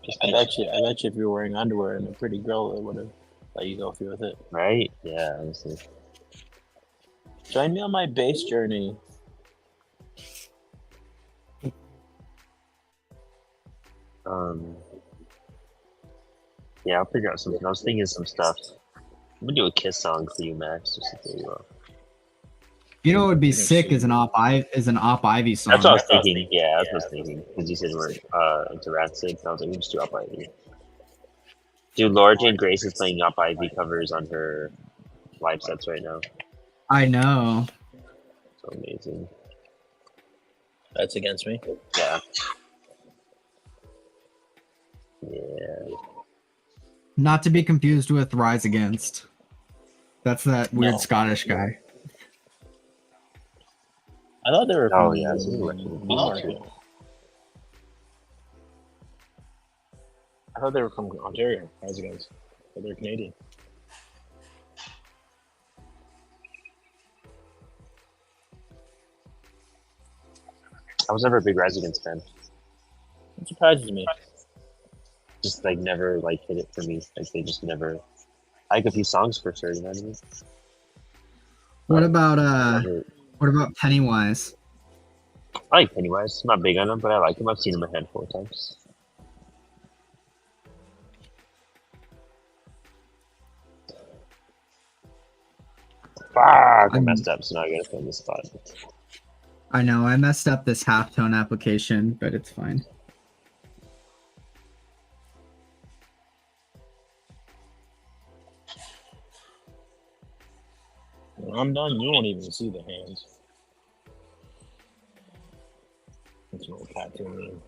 just I bet you if you were wearing underwear and a pretty girl, it would have let you go through with it. right? Yeah, honestly. Join me on my bass journey. Yeah, I'll figure out something. I was thinking of some stuff. I'm gonna do a Kiss song for you, Max, just to throw you off. You know what would be sick is an Op Ivy song. That's what I was thinking. Yeah, that's what I was thinking. Because you said we're into Rancid, and I was like, we just do Op Ivy. Dude, Laura Jane Grace is playing Op Ivy covers on her live sets right now. I know. So amazing. That's against me. Yeah. Yeah. Not to be confused with Rise Against. That's that weird No. Scottish guy. I thought they were. Oh, from yeah, that's Newmarket. I thought they were from Ontario. Rise Against, but they're Canadian. I was never a big Residence fan. It surprises me. Just like never like hit it for me. Like they just never. I like a few songs for sure. You know what I mean? What But about never, what about Pennywise? I like Pennywise. I'm not big on him, but I like him. I've seen him a handful of times. Fuck! I messed up, so now I gotta find the spot. I know I messed up this halftone application, but it's fine. When I'm done, you won't even see the hands. It's an old cartoon.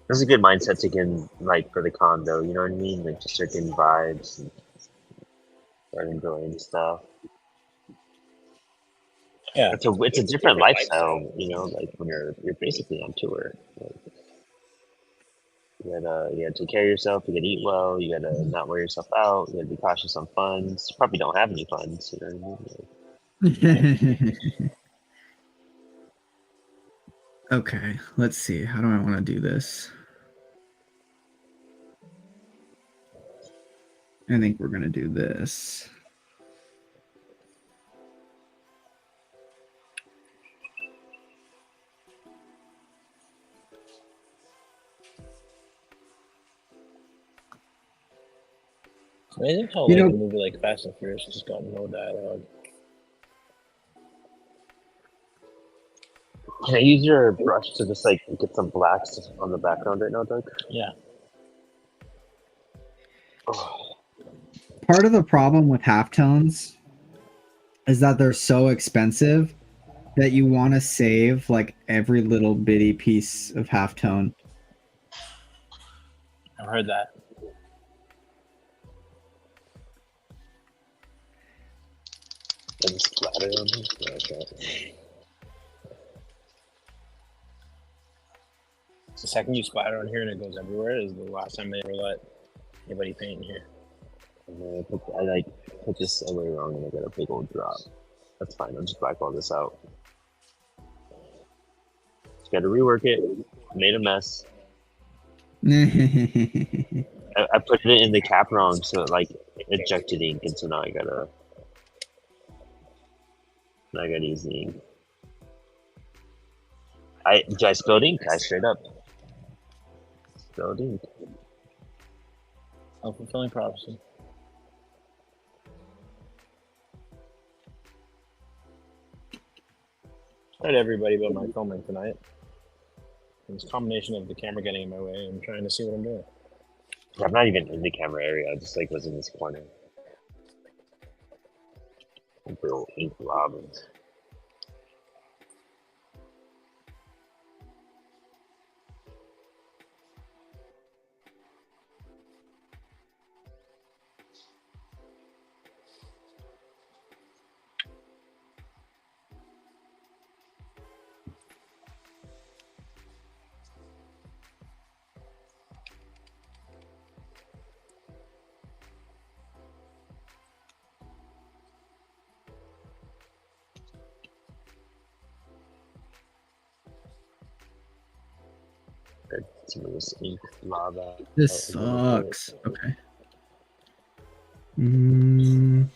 This is a good mindset to get like for the condo. You know what I mean? Like just start getting vibes and start enjoying stuff. Yeah. It's a different lifestyle. You know, like when you're basically on tour. Like, you gotta take care of yourself. You gotta eat well. You gotta not wear yourself out. You gotta be cautious on funds. You probably don't have any funds. You know what I mean? Like, Okay, let's see. How do I want to do this? I think we're gonna do this. It's amazing how You like know- a movie like Fast and Furious just got no dialogue. can I use your brush to just like get some blacks on the background right now, Doug? Yeah. Part of the problem with halftones is that they're so expensive that you want to save like every little bitty piece of halftone. I've heard that. And splatter on him. Yeah, okay. The second you splatter on here and it goes everywhere is the last time they ever let anybody paint in here. And then I put this away wrong and I got a big old drop. That's fine. I'll just black all this out. Just got to rework it. Made a mess. I put it in the cap wrong, so it like ejected ink, and so now I gotta use the ink. Did I spilled ink? I straight up spilled ink. Self-fulfilling prophecy. Sorry to everybody about my filming tonight. It's a combination of the camera getting in my way and trying to see what I'm doing. I'm not even in the camera area. I just like was in this corner. Little ink robins. Some of this ink lava. This out a little bit. sucks. Okay. Mm.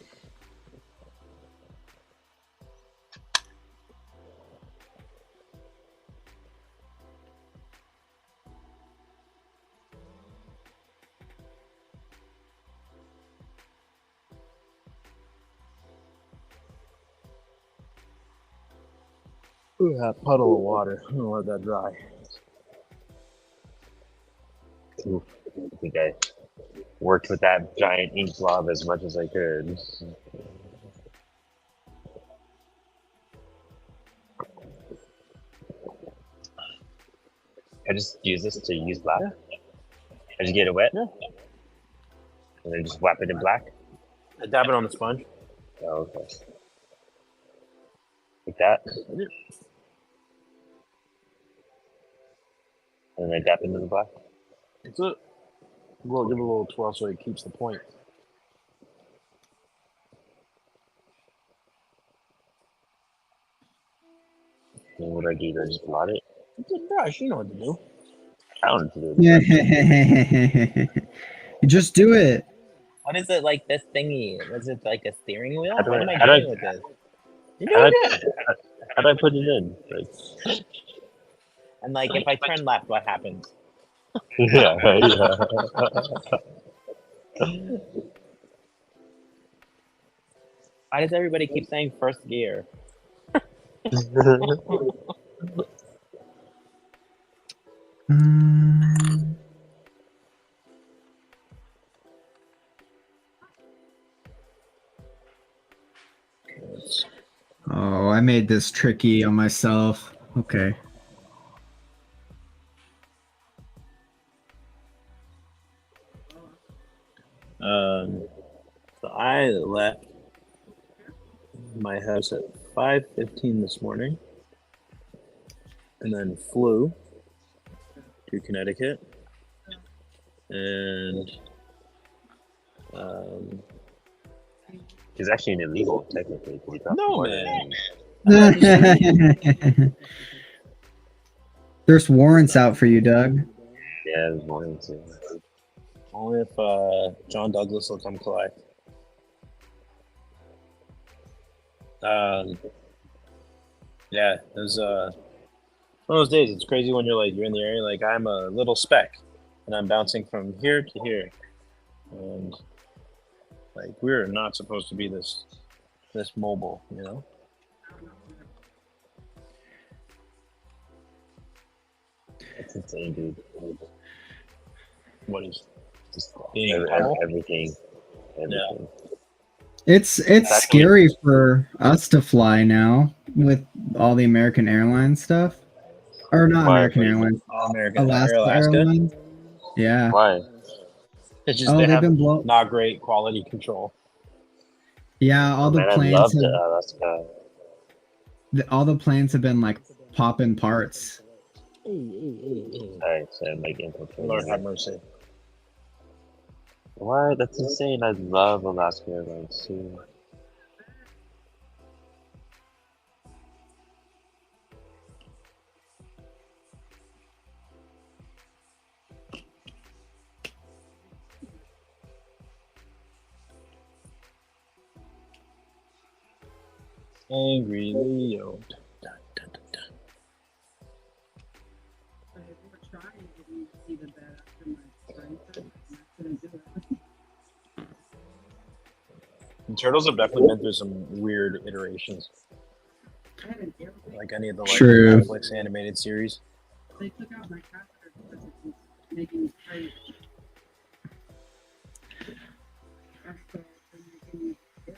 Ooh, that puddle of water. I'm gonna let that dry. Ooh, I think I worked with that giant ink blob as much as I could. I just use this to use black. Yeah. I just get it wet. Yeah. And then just whap it in black. I dab it on the sponge. Oh, okay. Like that. And then I dab into the black. That's it. We'll give it a little twirl so it keeps the point. What do I do? Do I just blot it? It's a brush. You know what to do. I don't know. Yeah. You just do it. What is it like this thingy? Was it like a steering wheel? How do What I- am I how do I- doing with this? You're How doing do good. how do I put it in? Like, And like, if I turn left, what happens? yeah, yeah. Why does everybody keep saying first gear? Um, oh, I made this tricky on myself. Okay. So I left my house at 5:15 this morning, and then flew to Connecticut, and It's actually an illegal, technically. To be crossing the no border. man. There's warrants out for you, Doug. Yeah, there's more too. Only if John Douglas will come collect. Yeah, it was one of those days. It's crazy when you're in the area. Like, I'm a little speck, and I'm bouncing from here to here, and like, we're not supposed to be this mobile, you know. It's insane, dude. What is Just being a puddle? everything. Everything. It's scary for us to fly now with all the American Airlines stuff. Or not Why? American Airlines. American Alaska Alaska. Airlines. Yeah. Why? It's just Oh, they they've have been blown. not great quality control. Yeah, all the Man, I planes loved have, Alaska. all the planes have been like popping parts. Sorry, so I'm like infiltrating. Lord have mercy. Why? That's insane. I love Alaska Airlines too. Angry Leo. Dun, dun, dun, dun. I were trying to see the bed after my brain surgery, and I couldn't do it. And Turtles have definitely been through some weird iterations, I had an airway. like any of the True. Netflix animated series. They took out my catheter because it was making me crazy. And so they're making me ill.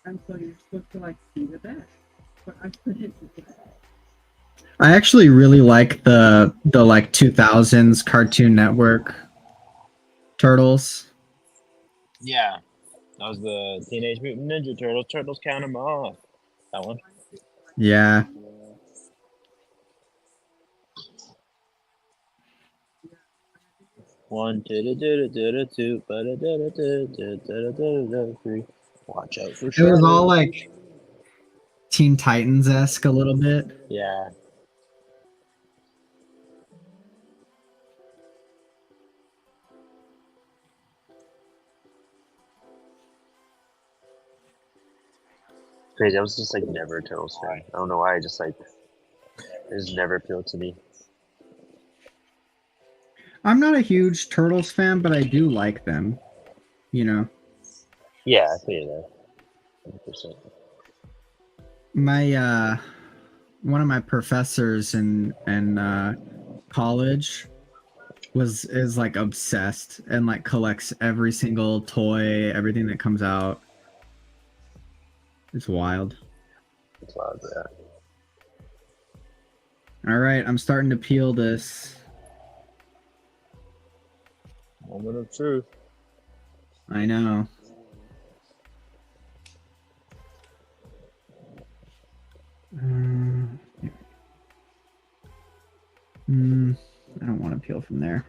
And so you're supposed to like see the bed, but I couldn't do that. I actually really like the like 2000s Cartoon Network Turtles. Yeah, that was the Teenage Mutant Ninja Turtles. Turtles count 'em off. That one. Yeah. One, two, three. Watch out for It was all Shredder. like Teen Titans-esque a little bit. Yeah. Crazy. I was just like never a Turtles fan. I don't know why. I just like it just never appealed to me. I'm not a huge Turtles fan, but I do like them. You know, Yeah, I feel that. 100%. my one of my professors in college is like obsessed and like collects every single toy, everything that comes out. It's wild. That's wild, yeah. All right, I'm starting to peel this. Moment of truth. I know. I don't want to peel from there.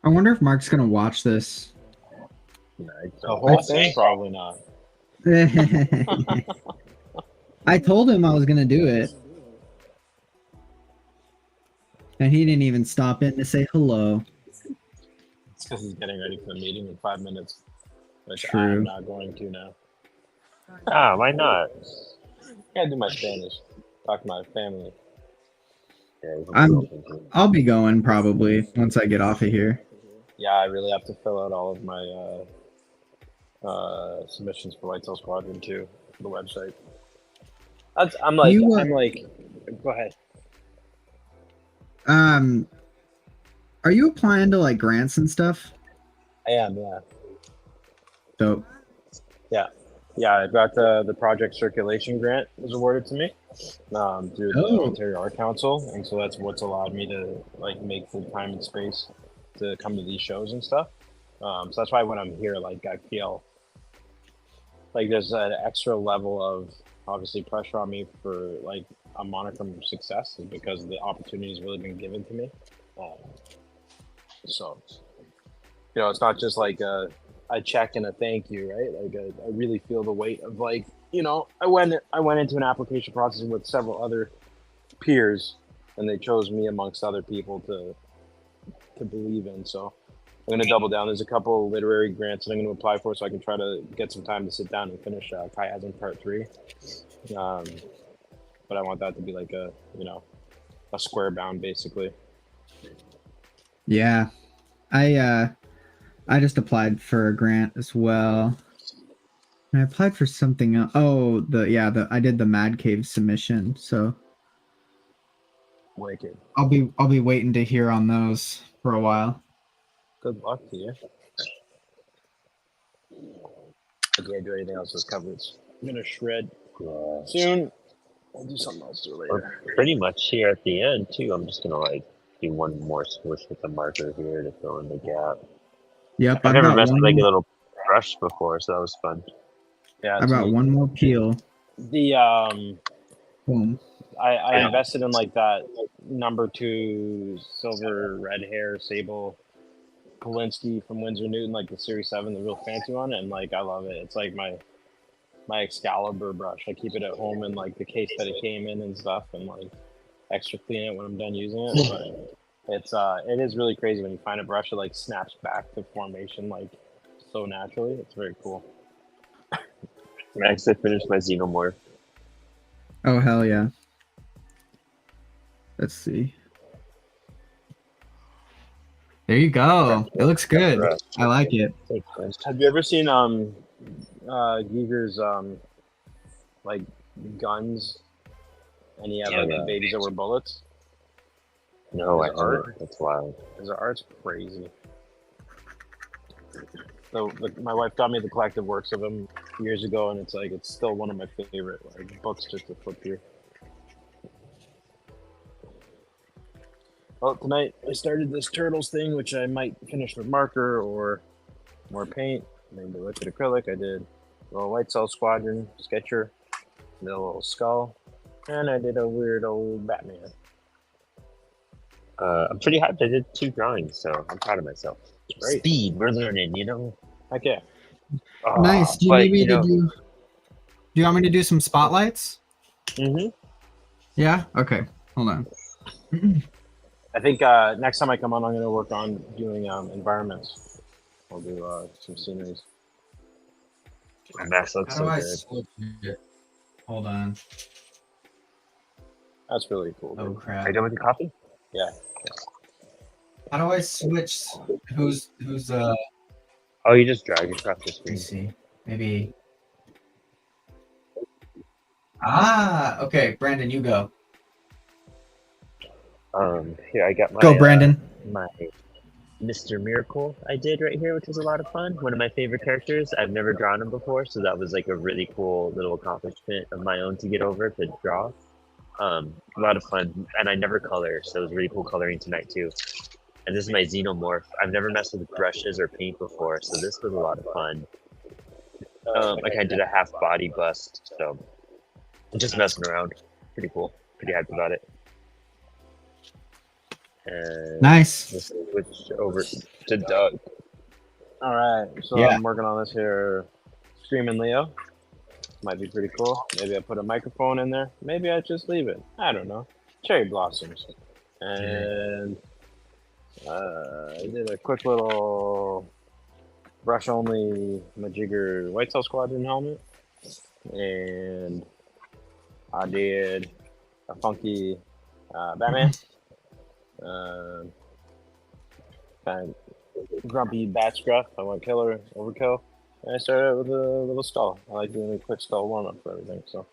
I wonder if Mark's gonna watch this. The whole thing, probably not. I told him I was gonna do it, and he didn't even stop in to say hello. It's because he's getting ready for the meeting in 5 minutes, which True. I'm not going to now. Ah, why not? Gotta do my Spanish. Talk to my family. Yeah, you can I'm- do it. I'll be going probably once I get off of here. Yeah, I really have to fill out all of my submissions for White Tail Squadron too for the website. I'm like, go ahead. Are you applying to like grants and stuff? I am, yeah. Dope. Yeah, I got the project circulation grant was awarded to me through the Oh. Ontario Art Council, and so that's what's allowed me to like make the time and space to come to these shows and stuff. So that's why when I'm here, like I feel like there's an extra level of obviously pressure on me for like a monicum of success because the opportunity has really been given to me. So it's not just like a check and a thank you, right? Like I really feel the weight of like, I went into an application process with several other peers, and they chose me amongst other people to believe in. So I'm gonna double down. There's a couple literary grants that I'm gonna apply for, so I can try to get some time to sit down and finish Chiasm Part 3. But I want that to be like a square bound basically. Yeah, I just applied for a grant as well. And I applied for something else. Oh, I did the Mad Cave submission, so Wicked. I'll be waiting to hear on those for a while. Good luck to you. I can't do anything else this covers. I'm gonna shred soon. I'll do something else later. We're pretty much here at the end too. I'm just gonna like do one more squish with the marker here to fill in the gap. Yep, I've never messed with like a little brush before, so that was fun. Yeah, I got one more peel. The Boom. I invested in like that number 2 silver red hair sable Polinsky from Winsor Newton, like the Series 7, the real fancy one, and like I love it. It's like my Excalibur brush. I keep it at home in like the case that it came in and stuff, and like extra clean it when I'm done using it. But it is really crazy when you find a brush that like snaps back to formation like so naturally. It's very cool. Next, I finished my Xenomorph. Oh hell yeah. Let's see. There you go. It looks good. I like it. Have you ever seen Giger's like guns, and he had like the babies that were bullets? No, I His art? haven't. That's wild. His art's crazy. So my wife got me the collective works of him years ago, and it's still one of my favorite like books just to flip through. Well, tonight I started this Turtles thing, which I might finish with marker or more paint. Maybe liquid acrylic. I did a little White Cell Squadron sketcher, a little skull, and I did a weird old Batman. I'm pretty hyped. I did 2 drawings, so I'm proud of myself. Great. Speed, we're learning, Heck yeah. Nice. Do you need me to do? Do you want me to do some spotlights? Mm-hmm. Yeah. Okay. Hold on. I think next time I come on, I'm going to work on doing environments. I'll do some sceneries. My mask looks so good. switch it? Hold on. That's really cool. Oh Dude. crap. Are you done with your coffee? Yeah. How do I switch? Who's Oh, you just drag across the Let screen. me see. Maybe. Okay, Brandon, you go. Here I got my Go, Brandon. my Mr. Miracle I did right here, which was a lot of fun. One of my favorite characters. I've never drawn him before, so that was like a really cool little accomplishment of my own to get over to draw. A lot of fun, and I never color, so it was really cool coloring tonight too. And this is my Xenomorph. I've never messed with brushes or paint before, so this was a lot of fun. I kind of did a half body bust, so just messing around. Pretty cool. Pretty hyped about it. And Nice. let's switch over to Doug. All right, so Yeah. I'm working on this here, Screaming Leo. Might be pretty cool. Maybe I put a microphone in there. Maybe I just leave it. I don't know. Cherry blossoms. And I did a quick little brush only Majigger White Tail Squadron helmet. And I did a funky Batman. Kind of grumpy bat scruff. I went killer overkill. And I started out with a little skull. I like doing a quick skull warm up for everything. So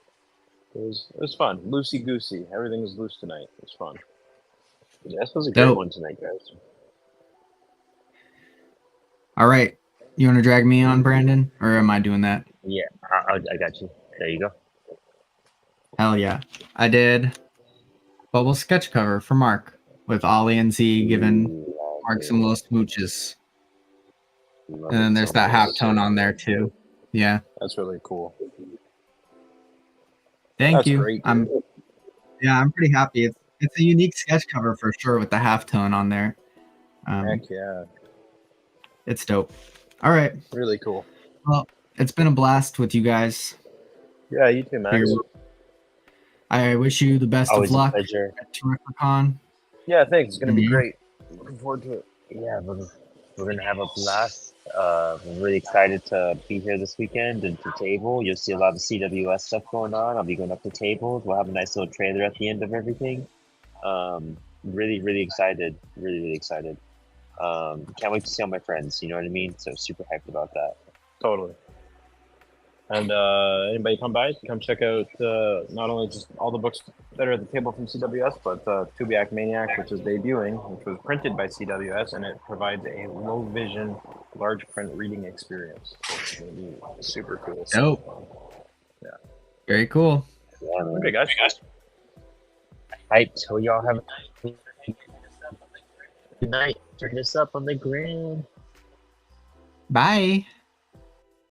it was fun. Loosey goosey. Everything was loose tonight. It was fun. Yeah, this was a great Dope. one tonight, guys. All right. You want to drag me on, Brandon? Or am I doing that? Yeah, I got you. There you go. Hell yeah. I did bubble sketch cover for Mark with Ollie and Z giving Mark some little smooches. Love And then it there's so that much. halftone on there too. Yeah. That's really cool. Thank That's you. great, I'm dude. I'm pretty happy. It's a unique sketch cover for sure with the halftone on there. Heck yeah. It's dope. All right. Really cool. Well, it's been a blast with you guys. Yeah, you too, Max. Here. I wish you the best Always of a luck pleasure. at Terrificon. Yeah, thanks. It's going to be Mhm. great. Looking forward to it. Yeah, we're gonna have a blast. I'm really excited to be here this weekend and to table. You'll see a lot of CWS stuff going on. I'll be going up to tables. We'll have a nice little trailer at the end of everything. Really excited. Really excited. Can't wait to see all my friends. You know what I mean? So super hyped about that. Totally. And anybody come by, come check out not only just all the books that are at the table from CWS, but Tubiac Maniac, which is debuting, which was printed by CWS, and it provides a low vision, large print reading experience. It's going to be super cool. Dope. Yeah. Very cool. Yeah, man. Okay, guys. Hyped. So y'all have a good night. Turn this up on the gram. Bye.